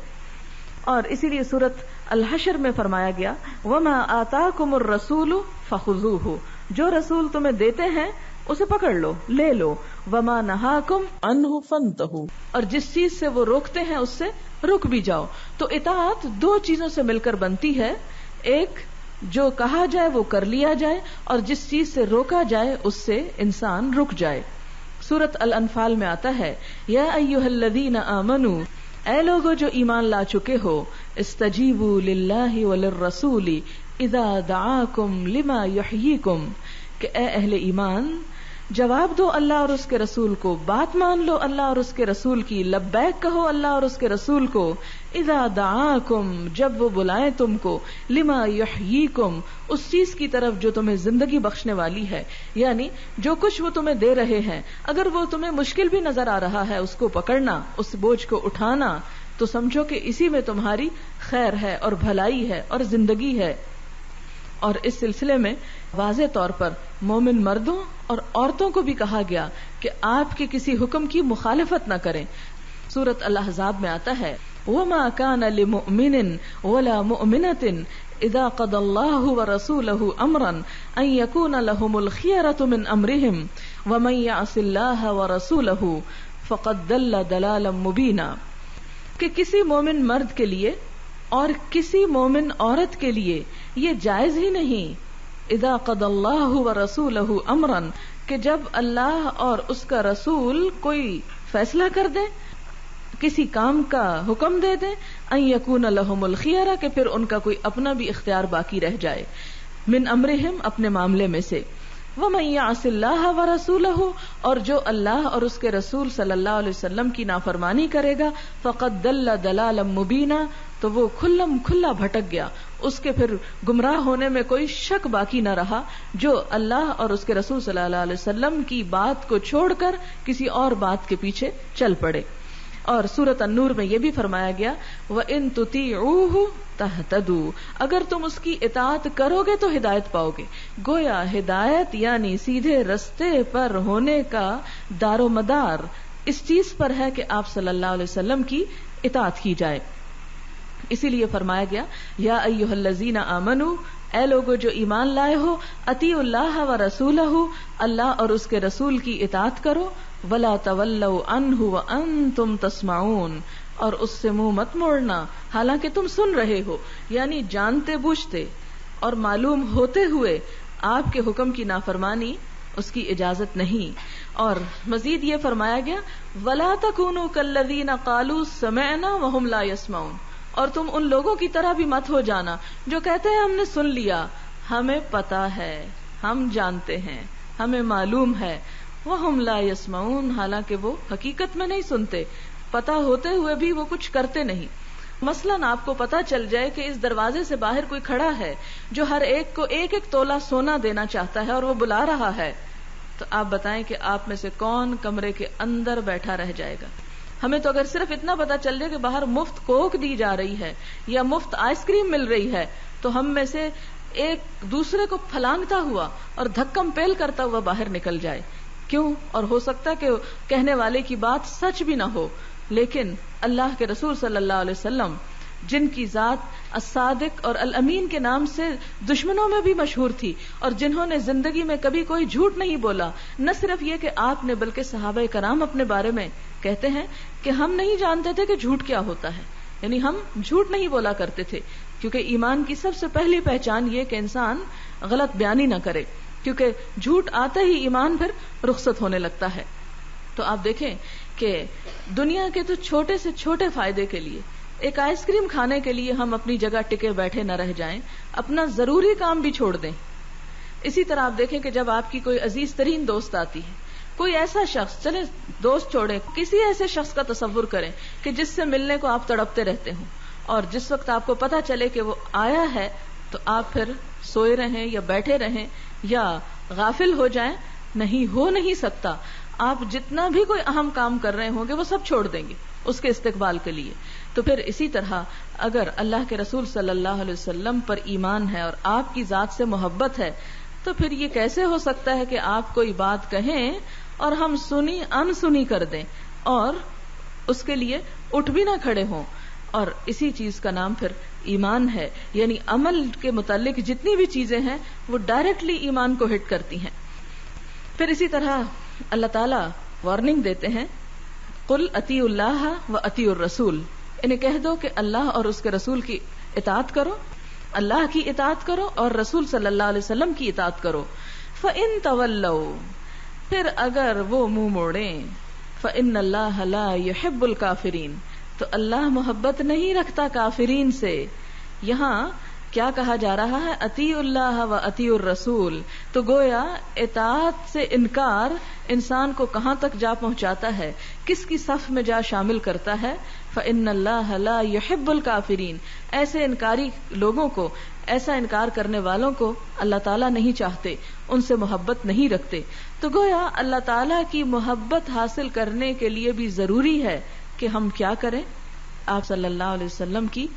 اور اسی لیے سورۃ الحشر میں فرمایا گیا، وَمَا آتَاكُمُ الرَّسُولُ فَخُذُوهُ، جو رسول تمہیں دیتے ہیں اسے پکڑ لو، لے لو. وَمَا نَهَاكُمْ عَنْهُ فَانْتَهُوا، اور جس چیز سے وہ روکتے ہیں اس سے رک بھی جاؤ. تو اطاعت دو چیزوں سے مل کر بنتی ہے، ایک جو کہا جائے وہ کر لیا جائے، اور جس چیز سے روکا جائے اس سے انسان رک جائے. سورۃ الانفال میں آتا ہے، یا ایھا الذین آمنوا، اے لوگو جو ایمان لا چکے ہو، استجیبوا للہ وللرسول اذا دعاکم لما یحییکم، کہ اے اہل ایمان جواب دو اللہ اور اس کے رسول کو، بات مان لو اللہ اور اس کے رسول کی، لبیک کہو اللہ اور اس کے رسول کو، اذا دعاکم جب وہ بلائیں تم کو، لما یحییکم اس چیز کی طرف جو تمہیں زندگی بخشنے والی ہے. یعنی جو کچھ وہ تمہیں دے رہے ہیں اگر وہ تمہیں مشکل بھی نظر آ رہا ہے اس کو پکڑنا، اس بوجھ کو اٹھانا، تو سمجھو کہ اسی میں تمہاری خیر ہے اور بھلائی ہے اور زندگی ہے. اور اس سلسلے میں واضح طور پر مومن مردوں اور عورتوں کو بھی کہا گیا کہ آپ کے کسی حکم کی مخالفت نہ کریں. سورۃ الاحزاب میں آتا ہے، وَمَا كَانَ لِمُؤْمِنٍ وَلَا مُؤْمِنَةٍ إِذَا قَضَى اللَّهُ وَرَسُولُهُ أَمْرًا أَن يَكُونَ لَهُمُ الْخِيَرَةُ مِنْ أَمْرِهِمْ وَمَن يَعْصِ اللَّهَ وَرَسُولَهُ فَقَدْ ضَلَّ ضَلَالًا مُبِينًا، کہ کسی مومن مرد کے لیے اور کسی مومن عورت کے لیے یہ جائز ہی نہیں، اذا قضى الله ورسوله امرا، کہ جب اللہ اور اس کا رسول کوئی فیصلہ کر دے، کسی کام کا حکم دے دے، ان یکون لهم الخیارہ، کہ پھر ان کا کوئی اپنا بھی اختیار باقی رہ جائے، من امرہم اپنے معاملے میں سے، وَمَن يَعْصِ اللَّهَ وَرَسُولَهُ، اور جو اللہ اور اس کے رسول صلی اللہ علیہ وسلم کی نافرمانی کرے گا، فَقَدْ ضَلَّ ضَلَالًا مُبِينًا، تو وہ کھلم کھلا بھٹک گیا، اس کے پھر گمراہ ہونے میں کوئی شک باقی نہ رہا، جو اللہ اور اس کے رسول صلی اللہ علیہ وسلم کی بات کو چھوڑ کر کسی اور بات کے پیچھے چل پڑے۔ اور سورۃ النور میں یہ بھی فرمایا گیا وَإِن تُطِيعُوهُ تَهْتَدُوا، اگر تم اس کی اطاعت کرو گے تو ہدایت پاؤ گے۔ گویا ہدایت یعنی سیدھے رستے پر ہونے کا دار و مدار اس چیز پر ہے کہ آپ صلی اللہ علیہ وسلم کی اطاعت کی جائے۔ اسی لیے فرمایا گیا یا ایھا الذین آمنوا، اے لوگو جو ایمان لائے ہو، اطیعوا اللہ ورسولہ، اللہ اور اس کے رسول کی اطاعت کرو، ولا تولوا عنہ وانتم تسمعون، اور اس سے منہ مت موڑنا حالانکہ تم سن رہے ہو، یعنی جانتے بوجھتے اور معلوم ہوتے ہوئے آپ کے حکم کی نافرمانی اس کی اجازت نہیں۔ اور مزید یہ فرمایا گیا ولا تکونوا کالذین قالوا سمعنا وهم لا يسمعون، اور تم ان لوگوں کی طرح بھی مت ہو جانا جو کہتے ہیں ہم نے سن لیا، ہمیں پتا ہے، ہم جانتے ہیں، ہمیں معلوم ہے، وَهُمْ لَا يَسْمَعُونَ، حالانکہ وہ حقیقت میں نہیں سنتے، پتا ہوتے ہوئے بھی وہ کچھ کرتے نہیں۔ مثلاً آپ کو پتا چل جائے کہ اس دروازے سے باہر کوئی کھڑا ہے جو ہر ایک کو ایک ایک تولہ سونا دینا چاہتا ہے اور وہ بلا رہا ہے، تو آپ بتائیں کہ آپ میں سے کون کمرے کے اندر بیٹھا رہ جائے گا؟ ہمیں تو اگر صرف اتنا پتا چل جائے کہ باہر مفت کوک دی جا رہی ہے یا مفت آئس کریم مل رہی ہے تو ہم میں سے ایک دوسرے کو پھلانگتا ہوا اور دھکم پیل کرتا ہوا باہر نکل جائے۔ کیوں؟ اور ہو سکتا ہے کہ کہنے والے کی بات سچ بھی نہ ہو، لیکن اللہ کے رسول صلی اللہ علیہ وسلم جن کی ذات الصادق اور الامین کے نام سے دشمنوں میں بھی مشہور تھی، اور جنہوں نے زندگی میں کبھی کوئی جھوٹ نہیں بولا، نہ صرف یہ کہ آپ نے بلکہ صحابہ کرام اپنے بارے میں کہتے ہیں کہ ہم نہیں جانتے تھے کہ جھوٹ کیا ہوتا ہے، یعنی ہم جھوٹ نہیں بولا کرتے تھے، کیونکہ ایمان کی سب سے پہلی پہچان یہ کہ انسان غلط بیانی نہ کرے، کیونکہ جھوٹ آتے ہی ایمان پھر رخصت ہونے لگتا ہے۔ تو آپ دیکھیں کہ دنیا کے تو چھوٹے سے چھوٹے فائدے کے لیے، ایک آئس کریم کھانے کے لیے ہم اپنی جگہ ٹکے بیٹھے نہ رہ جائیں، اپنا ضروری کام بھی چھوڑ دیں۔ اسی طرح آپ دیکھیں کہ جب آپ کی کوئی عزیز ترین دوست آتی ہے، کوئی ایسا شخص، چلے دوست چھوڑیں، کسی ایسے شخص کا تصور کریں کہ جس سے ملنے کو آپ تڑپتے رہتے ہوں، اور جس وقت آپ کو پتا چلے کہ وہ آیا ہے تو آپ پھر سوئے رہیں یا بیٹھے رہیں یا غافل ہو جائیں، نہیں ہو نہیں سکتا۔ آپ جتنا بھی کوئی اہم کام کر رہے ہوں گے وہ سب چھوڑ دیں گے اس کے استقبال کے لیے۔ تو پھر اسی طرح اگر اللہ کے رسول صلی اللہ علیہ وسلم پر ایمان ہے اور آپ کی ذات سے محبت ہے تو پھر یہ کیسے ہو سکتا ہے کہ آپ کوئی بات کہیں اور ہم سنی انسنی کر دیں اور اس کے لیے اٹھ بھی نہ کھڑے ہوں؟ اور اسی چیز کا نام پھر ایمان ہے، یعنی عمل کے متعلق جتنی بھی چیزیں ہیں وہ ڈائریکٹلی ایمان کو ہٹ کرتی ہیں۔ پھر اسی طرح اللہ تعالیٰ وارننگ دیتے ہیں قل اطیعوا اللہ و اطیعوا الرسول، انہیں کہہ دو کہ اللہ اور اس کے رسول کی اطاعت کرو، اللہ کی اطاعت کرو اور رسول صلی اللہ علیہ وسلم کی اطاعت کرو۔ فَإِن تَوَلَّوْا، پھر اگر وہ منہ موڑیں، فَإِنَّ اللَّهَ لَا يُحِبُّ الْكَافِرِينَ، تو اللہ محبت نہیں رکھتا کافرین سے۔ یہاں کیا کہا جا رہا ہے؟ اطیعوا اللہ و اطیعوا الرسول، تو گویا اطاعت سے انکار انسان کو کہاں تک جا پہنچاتا ہے، کس کی صف میں جا شامل کرتا ہے؟ فَإِنَّ اللَّهَ لَا يُحِبُّ الْكَافِرِينَ، ایسے انکاری لوگوں کو، ایسا انکار کرنے والوں کو اللہ تعالیٰ نہیں چاہتے، ان سے محبت نہیں رکھتے۔ تو گویا اللہ تعالیٰ کی محبت حاصل کرنے کے لیے بھی ضروری ہے کہ ہم کیا کریں؟ آپ صلی اللہ علیہ وسلم کی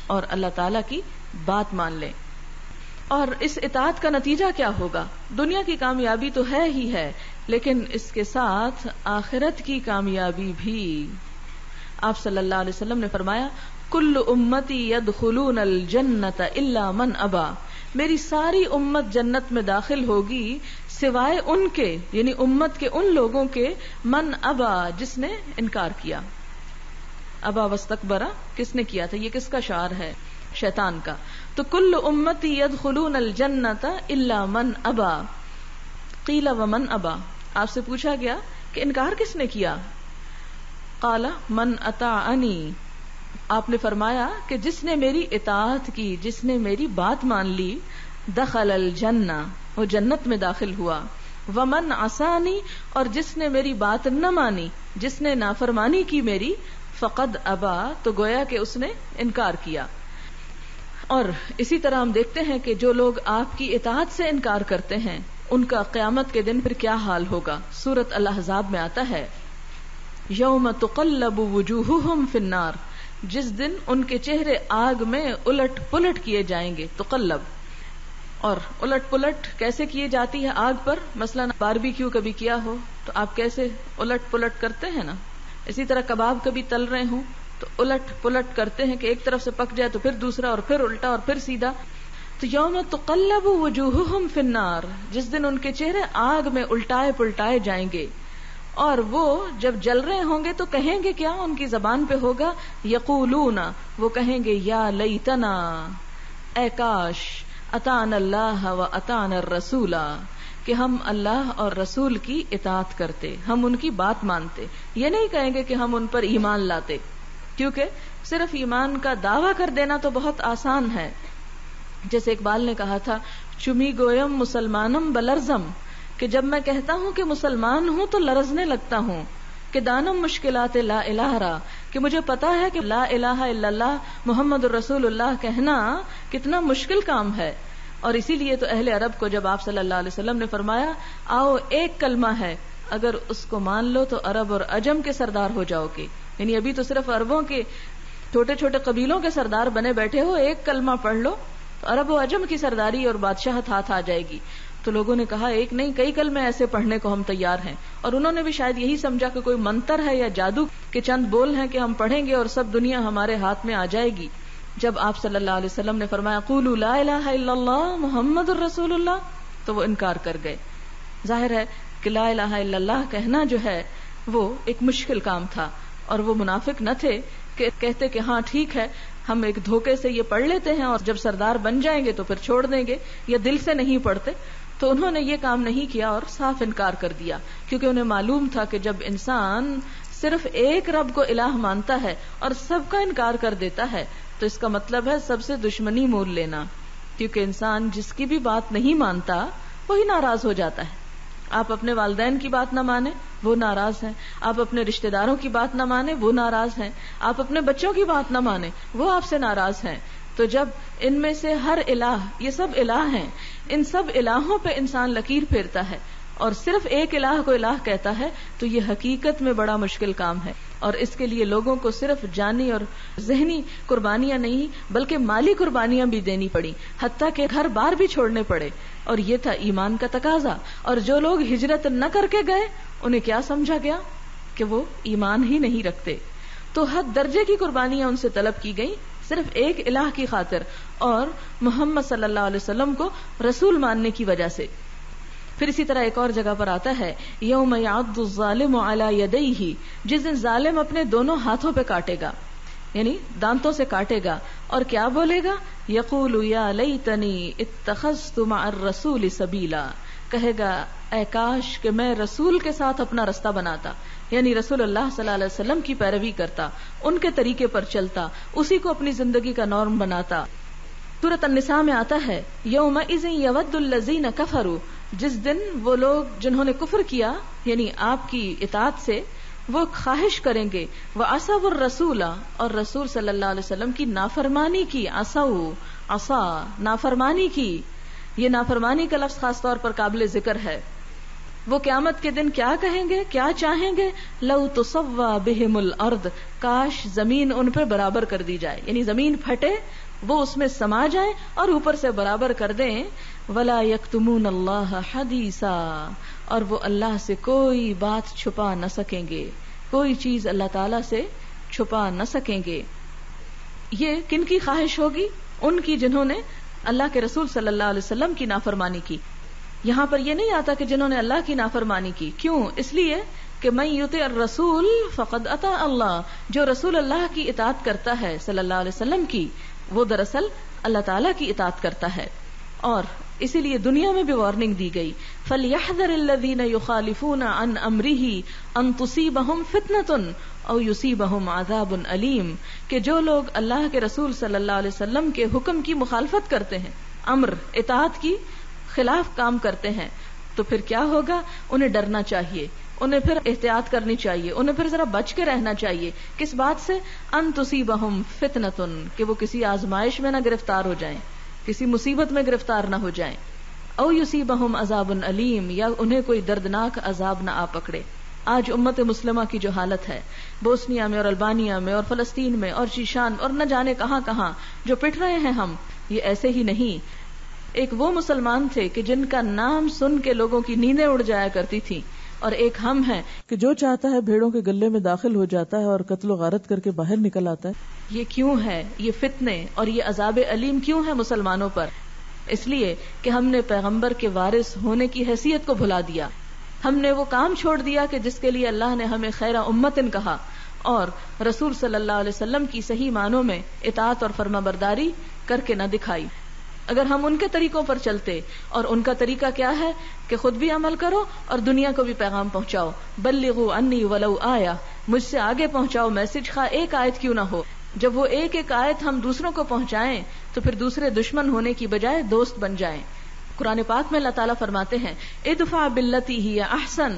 اور اللہ تعالیٰ کی بات مان لیں۔ اور اس اطاعت کا نتیجہ کیا ہوگا؟ دنیا کی کامیابی تو ہے ہی ہے، لیکن اس کے ساتھ آخرت کی کامیابی بھی۔ آپ صلی اللہ علیہ وسلم نے فرمایا کل امتی یدخلون الجنت الا من ابا، میری ساری امت جنت میں داخل ہوگی سوائے ان کے، یعنی امت کے ان لوگوں کے، من ابا، جس نے انکار کیا۔ ابا واستکبرا کس نے کیا تھا؟ یہ کس کا شعار ہے؟ شیطان کا۔ تو کل امتی یدخلون الجنت الا من ابا، قیل ومن ابا، آپ سے پوچھا گیا کہ انکار کس نے کیا؟ قال من اطاعنی، آپ نے فرمایا کہ جس نے میری اطاعت کی، جس نے میری بات مان لی، دخل الجنہ، وہ جنت میں داخل ہوا، ومن عصانی، اور جس نے میری بات نہ مانی، جس نے نافرمانی کی میری، فقد ابا، تو گویا کہ اس نے انکار کیا۔ اور اسی طرح ہم دیکھتے ہیں کہ جو لوگ آپ کی اطاعت سے انکار کرتے ہیں ان کا قیامت کے دن پھر کیا حال ہوگا۔ سورۃ الاحزاب میں آتا ہے یوم تقلب وجوہہم فی النار، جس دن ان کے چہرے آگ میں الٹ پلٹ کیے جائیں گے۔ تقلب، اور الٹ پلٹ کیسے کیے جاتی ہے آگ پر؟ مثلا باربیکیو کبھی کیا ہو تو آپ کیسے الٹ پلٹ کرتے ہیں نا، اسی طرح کباب کبھی تل رہے ہوں تو الٹ پلٹ کرتے ہیں کہ ایک طرف سے پک جائے تو پھر دوسرا، اور پھر الٹا، اور پھر سیدھا۔ تو یوم تقلب وجوہہم فی النار، جس دن ان کے چہرے آگ میں الٹائے پلٹائے جائیں گے، اور وہ جب جل رہے ہوں گے تو کہیں گے کیا؟ ان کی زبان پہ ہوگا یقولون، وہ کہیں گے یا لیتنا، اے کاش، اطعنا اللہ و اطعنا الرسول، کہ ہم اللہ اور رسول کی اطاعت کرتے، ہم ان کی بات مانتے۔ یہ نہیں کہیں گے کہ ہم ان پر ایمان لاتے، کیونکہ صرف ایمان کا دعویٰ کر دینا تو بہت آسان ہے۔ جیسے اقبال نے کہا تھا چمی گویم مسلمانم بلرزم، کہ جب میں کہتا ہوں کہ مسلمان ہوں تو لرزنے لگتا ہوں، کہ دانم مشکلات لا الہ را، کہ مجھے پتا ہے کہ لا الہ الا اللہ محمد الرسول اللہ کہنا کتنا مشکل کام ہے۔ اور اسی لیے تو اہل عرب کو جب آپ صلی اللہ علیہ وسلم نے فرمایا آؤ ایک کلمہ ہے، اگر اس کو مان لو تو عرب اور عجم کے سردار ہو جاؤ گے، یعنی ابھی تو صرف عربوں کے چھوٹے چھوٹے قبیلوں کے سردار بنے بیٹھے ہو، ایک کلمہ پڑھ لو تو عرب و عجم کی سرداری اور بادشاہت ہاتھ آ جائے گی۔ تو لوگوں نے کہا ایک نہیں کئی کلمے ایسے پڑھنے کو ہم تیار ہیں، اور انہوں نے بھی شاید یہی سمجھا کہ کوئی منتر ہے یا جادو کے چند بول ہیں کہ ہم پڑھیں گے اور سب دنیا ہمارے ہاتھ میں آ جائے گی۔ جب آپ صلی اللہ علیہ وسلم نے فرمایا قولوا لا الہ الا اللہ محمد الرسول اللہ، تو وہ انکار کر گئے۔ ظاہر ہے کہ لا الہ الا اللہ کہنا جو ہے وہ ایک مشکل کام تھا، اور وہ منافق نہ تھے کہ کہتے کہ ہاں ٹھیک ہے ہم ایک دھوکے سے یہ پڑھ لیتے ہیں اور جب سردار بن جائیں گے تو پھر چھوڑ دیں گے، یا دل سے نہیں پڑھتے۔ تو انہوں نے یہ کام نہیں کیا اور صاف انکار کر دیا، کیونکہ انہیں معلوم تھا کہ جب انسان صرف ایک رب کو الہ مانتا ہے اور سب کا انکار کر دیتا ہے تو اس کا مطلب ہے سب سے دشمنی مول لینا، کیونکہ انسان جس کی بھی بات نہیں مانتا وہی ناراض ہو جاتا ہے۔ آپ اپنے والدین کی بات نہ مانیں وہ ناراض ہیں، آپ اپنے رشتہ داروں کی بات نہ مانیں وہ ناراض ہیں، آپ اپنے بچوں کی بات نہ مانیں وہ آپ سے ناراض ہیں۔ تو جب ان میں سے ہر الہ، یہ سب الہ ہیں، ان سب الہوں پہ انسان لکیر پھیرتا ہے اور صرف ایک الہ کو الہ کہتا ہے تو یہ حقیقت میں بڑا مشکل کام ہے، اور اس کے لیے لوگوں کو صرف جانی اور ذہنی قربانیاں نہیں بلکہ مالی قربانیاں بھی دینی پڑی، حتیٰ کہ گھر بار بھی چھوڑنے پڑے، اور یہ تھا ایمان کا تقاضا۔ اور جو لوگ ہجرت نہ کر کے گئے انہیں کیا سمجھا گیا کہ وہ ایمان ہی نہیں رکھتے، تو حد درجے کی قربانیاں ان سے طلب کی گئیں صرف ایک الہ کی خاطر اور محمد صلی اللہ علیہ وسلم کو رسول ماننے کی وجہ سے۔ پھر اسی طرح ایک اور جگہ پر آتا ہے یوم یعض الظالم علی یدیہ، جس دن ظالم اپنے دونوں ہاتھوں پہ کاٹے گا، یعنی دانتوں سے کاٹے گا، اور کیا بولے گا؟ یقول یا لیتنی اتخذت مع الرسول سبیلا، کہے گا اے کاش کہ میں رسول کے ساتھ اپنا رستہ بناتا، یعنی رسول اللہ صلی اللہ علیہ وسلم کی پیروی کرتا، ان کے طریقے پر چلتا، اسی کو اپنی زندگی کا نارم بناتا۔ سورۃ النساء میں آتا ہے یومئذ یود الذین کفروا، جس دن وہ لوگ جنہوں نے کفر کیا یعنی آپ کی اطاعت سے، وہ خواہش کریں گے وعصوا الرسول، اور رسول صلی اللہ علیہ وسلم کی نافرمانی کی، عصا نافرمانی کی، یہ نافرمانی کا لفظ خاص طور پر قابل ذکر ہے۔ وہ قیامت کے دن کیا کہیں گے، کیا چاہیں گے؟ لو تسوا بہم الارض، کاش زمین ان پہ برابر کر دی جائے، یعنی زمین پھٹے وہ اس میں سما جائیں اور اوپر سے برابر کر دیں۔ ولا یکتمون اللہ حدیثا، اور وہ اللہ سے کوئی بات چھپا نہ سکیں گے، کوئی چیز اللہ تعالی سے چھپا نہ سکیں گے۔ یہ کن کی خواہش ہوگی؟ ان کی جنہوں نے اللہ کے رسول صلی اللہ علیہ وسلم کی نافرمانی کی۔ یہاں پر یہ نہیں آتا کہ جنہوں نے اللہ کی نافرمانی کی، کیوں؟ اس لیے کہ من یطع الرسول فقد اطاع اللہ، جو رسول اللہ کی اطاعت کرتا ہے صلی اللہ علیہ وسلم کی، وہ دراصل اللہ تعالیٰ کی اطاعت کرتا ہے۔ اور اسی لیے دنیا میں بھی وارننگ دی گئی فَلْيَحْذَرِ الَّذِينَ يُخَالِفُونَ عَنْ أَمْرِهِ أَن تُصِيبَهُمْ فِتْنَةٌ أَوْ يُصِيبَهُمْ عَذَابٌ أَلِيمٌ، کہ جو لوگ اللہ کے رسول صلی اللہ علیہ وسلم کے حکم کی مخالفت کرتے ہیں، امر اطاعت کی خلاف کام کرتے ہیں تو پھر کیا ہوگا؟ انہیں ڈرنا چاہیے، انہیں پھر احتیاط کرنی چاہیے، انہیں پھر ذرا بچ کے رہنا چاہیے. کس بات سے؟ ان تصیبہم فتنۃ، کہ وہ کسی آزمائش میں نہ گرفتار ہو جائیں، کسی مصیبت میں گرفتار نہ ہو جائیں. او یصیبہم عذاب علیم، یا انہیں کوئی دردناک عذاب نہ آ پکڑے. آج امت مسلمہ کی جو حالت ہے بوسنیا میں اور البانیا میں اور فلسطین میں اور شیشان اور نہ جانے کہاں کہاں جو پٹ رہے ہیں ہم، یہ ایسے ہی نہیں. ایک وہ مسلمان تھے کہ جن کا نام سن کے لوگوں کی نیندیں اڑ جایا کرتی تھی، اور ایک ہم ہیں کہ جو چاہتا ہے بھیڑوں کے گلے میں داخل ہو جاتا ہے اور قتل و غارت کر کے باہر نکل آتا ہے. یہ کیوں ہے؟ یہ فتنے اور یہ عذاب علیم کیوں ہے مسلمانوں پر؟ اس لیے کہ ہم نے پیغمبر کے وارث ہونے کی حیثیت کو بھلا دیا. ہم نے وہ کام چھوڑ دیا کہ جس کے لیے اللہ نے ہمیں خیر امتن کہا، اور رسول صلی اللہ علیہ وسلم کی صحیح معنوں میں اطاعت اور فرما برداری کر کے نہ دکھائی. اگر ہم ان کے طریقوں پر چلتے، اور ان کا طریقہ کیا ہے کہ خود بھی عمل کرو اور دنیا کو بھی پیغام پہنچاؤ. بلغوا انی ولو آیہ، مجھ سے آگے پہنچاؤ میسج، خواہ ایک آیت کیوں نہ ہو. جب وہ ایک ایک آیت ہم دوسروں کو پہنچائیں تو پھر دوسرے دشمن ہونے کی بجائے دوست بن جائیں. قرآن پاک میں اللہ تعالیٰ فرماتے ہیں ادفع باللتی ہی احسن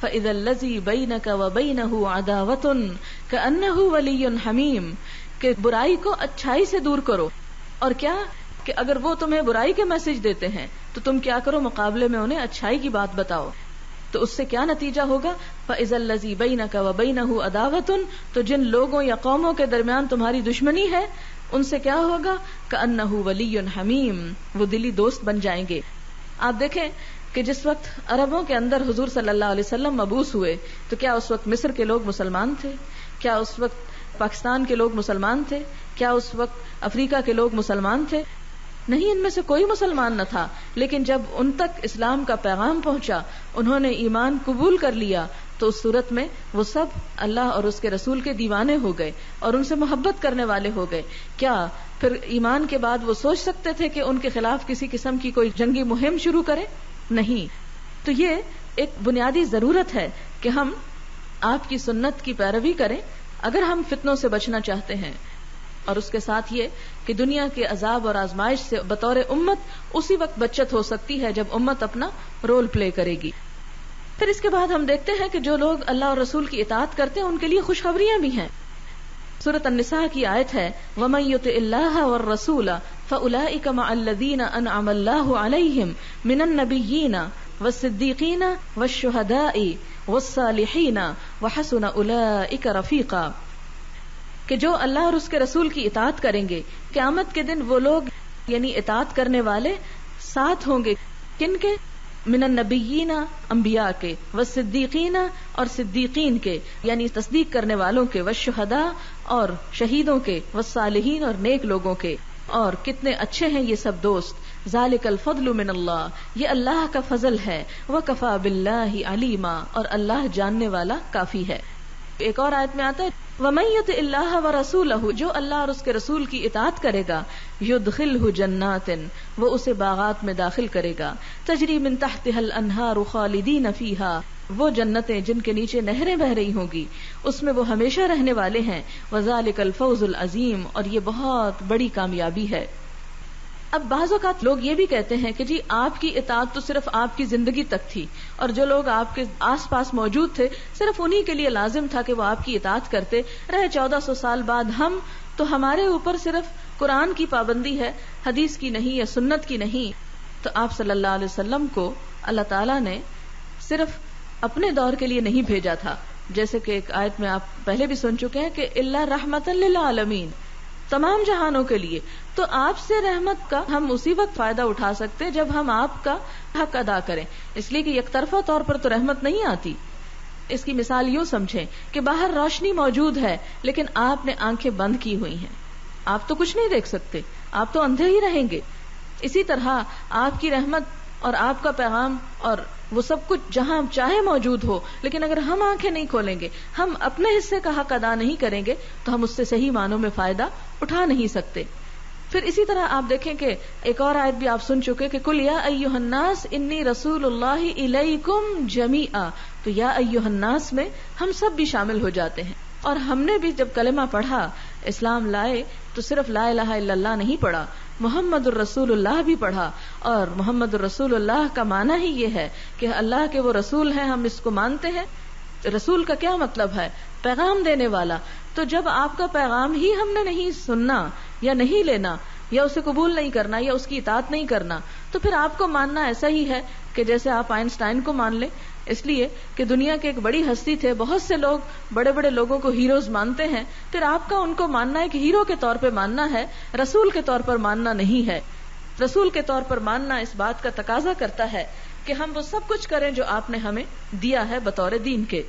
فاذا الذی بینک وبینہ عداوۃ کأنہ ولی حمیم، کہ برائی کو اچھائی سے دور کرو. اور کیا کہ اگر وہ تمہیں برائی کے میسج دیتے ہیں تو تم کیا کرو؟ مقابلے میں انہیں اچھائی کی بات بتاؤ. تو اس سے کیا نتیجہ ہوگا؟ فاذا الذی بینک وبینہ عداوۃ، تو جن لوگوں یا قوموں کے درمیان تمہاری دشمنی ہے ان سے کیا ہوگا؟ کأنہ ولی حمیم، وہ دلی دوست بن جائیں گے. آپ دیکھیں کہ جس وقت عربوں کے اندر حضور صلی اللہ علیہ وسلم مبعوث ہوئے تو کیا اس وقت مصر کے لوگ مسلمان تھے؟ کیا اس وقت پاکستان کے لوگ مسلمان تھے؟ کیا اس وقت افریقہ کے لوگ مسلمان تھے؟ نہیں، ان میں سے کوئی مسلمان نہ تھا. لیکن جب ان تک اسلام کا پیغام پہنچا، انہوں نے ایمان قبول کر لیا، تو اس صورت میں وہ سب اللہ اور اس کے رسول کے دیوانے ہو گئے اور ان سے محبت کرنے والے ہو گئے. کیا پھر ایمان کے بعد وہ سوچ سکتے تھے کہ ان کے خلاف کسی قسم کی کوئی جنگی مہم شروع کرے؟ نہیں. تو یہ ایک بنیادی ضرورت ہے کہ ہم آپ کی سنت کی پیروی کریں اگر ہم فتنوں سے بچنا چاہتے ہیں. اور اس کے ساتھ یہ کہ دنیا کے عذاب اور آزمائش سے بطور امت اسی وقت بچت ہو سکتی ہے جب امت اپنا رول پلے کرے گی. پھر اس کے بعد ہم دیکھتے ہیں کہ جو لوگ اللہ اور رسول کی اطاعت کرتے ہیں ان کے لیے خوشخبریاں بھی ہیں. سورۃ النساء کی آیت ہے وَمَن يُطِعِ اللَّهَ وَالرَّسُولَ فَأُولَٰئِكَ مَعَ الَّذِينَ أَنْعَمَ اللَّهُ عَلَيْهِمْ مِنَ النَّبِيِّينَ وَالصِّدِّيقِينَ وَالشُّهَدَاءِ وَالصَّالِحِينَ وَحَسُنَ أُولَٰئِكَ رَفِيقًا، کہ جو اللہ اور اس کے رسول کی اطاعت کریں گے قیامت کے دن وہ لوگ یعنی اطاعت کرنے والے ساتھ ہوں گے. کن کے؟ من النبیین، انبیاء کے، والصدیقین اور صدیقین کے یعنی تصدیق کرنے والوں کے، والشہداء اور شہیدوں کے، والصالحین اور نیک لوگوں کے. اور کتنے اچھے ہیں یہ سب دوست. ذالک الفضل من اللہ، یہ اللہ کا فضل ہے. وکفی باللہ علیما، اور اللہ جاننے والا کافی ہے. ایک اور آیت میں آتا ہے وَمَن يُطِعِ اللَّهَ وَرَسُولَهُ، جو اللہ اور اس کے رسول کی اطاعت کرے گا، يُدْخِلْهُ جَنَّاتٍ، وہ اسے باغات میں داخل کرے گا، تجری من تحتها الانہار خالدین فیہا، وہ جنتیں جن کے نیچے نہریں بہ رہی ہوں گی، اس میں وہ ہمیشہ رہنے والے ہیں. وَذَلِكَ الْفَوْزُ الْعَظِيمُ، اور یہ بہت بڑی کامیابی ہے. اب بعض اوقات لوگ یہ بھی کہتے ہیں کہ جی آپ کی اطاعت تو صرف آپ کی زندگی تک تھی، اور جو لوگ آپ کے آس پاس موجود تھے صرف انہی کے لیے لازم تھا کہ وہ آپ کی اطاعت کرتے رہے. 1400 سال بعد ہم تو ہمارے اوپر صرف قرآن کی پابندی ہے، حدیث کی نہیں یا سنت کی نہیں. تو آپ صلی اللہ علیہ وسلم کو اللہ تعالیٰ نے صرف اپنے دور کے لیے نہیں بھیجا تھا، جیسے کہ ایک آیت میں آپ پہلے بھی سن چکے ہیں کہ الا رحمتا للعالمین، تمام جہانوں کے لیے. تو آپ سے رحمت کا ہم اسی وقت فائدہ اٹھا سکتے جب ہم آپ کا حق ادا کریں، اس لیے کہ یک طرفہ طور پر تو رحمت نہیں آتی. اس کی مثال یوں سمجھیں کہ باہر روشنی موجود ہے لیکن آپ نے آنکھیں بند کی ہوئی ہیں، آپ تو کچھ نہیں دیکھ سکتے، آپ تو اندھے ہی رہیں گے. اسی طرح آپ کی رحمت اور آپ کا پیغام اور وہ سب کچھ جہاں چاہے موجود ہو، لیکن اگر ہم آنکھیں نہیں کھولیں گے، ہم اپنے حصے کا حق ادا نہیں کریں گے تو ہم اس سے صحیح معنوں میں فائدہ اٹھا نہیں سکتے. پھر اسی طرح آپ دیکھیں کہ ایک اور آیت بھی آپ سن چکے کہ قل یا ایھا الناس انی رسول اللہ الیکم جمیعا، تو یا ایھا الناس میں ہم سب بھی شامل ہو جاتے ہیں. اور ہم نے بھی جب کلمہ پڑھا، اسلام لائے، تو صرف لا الہ الا اللہ نہیں پڑھا محمد الرسول اللہ بھی پڑھا، اور محمد الرسول اللہ کا معنی ہی یہ ہے کہ اللہ کے وہ رسول ہیں، ہم اس کو مانتے ہیں. رسول کا کیا مطلب ہے؟ پیغام دینے والا. تو جب آپ کا پیغام ہی ہم نے نہیں سننا یا نہیں لینا یا اسے قبول نہیں کرنا یا اس کی اطاعت نہیں کرنا، تو پھر آپ کو ماننا ایسا ہی ہے کہ جیسے آپ آئنسٹائن کو مان لیں. اس لیے کہ دنیا کے ایک بڑی ہستی تھے، بہت سے لوگ بڑے بڑے لوگوں کو ہیروز مانتے ہیں، پھر آپ کا ان کو ماننا ایک ہیرو کے طور پہ ماننا ہے، رسول کے طور پر ماننا نہیں ہے. رسول کے طور پر ماننا اس بات کا تقاضا کرتا ہے کہ ہم وہ سب کچھ کریں جو آپ نے ہمیں دیا ہے بطور دین کے.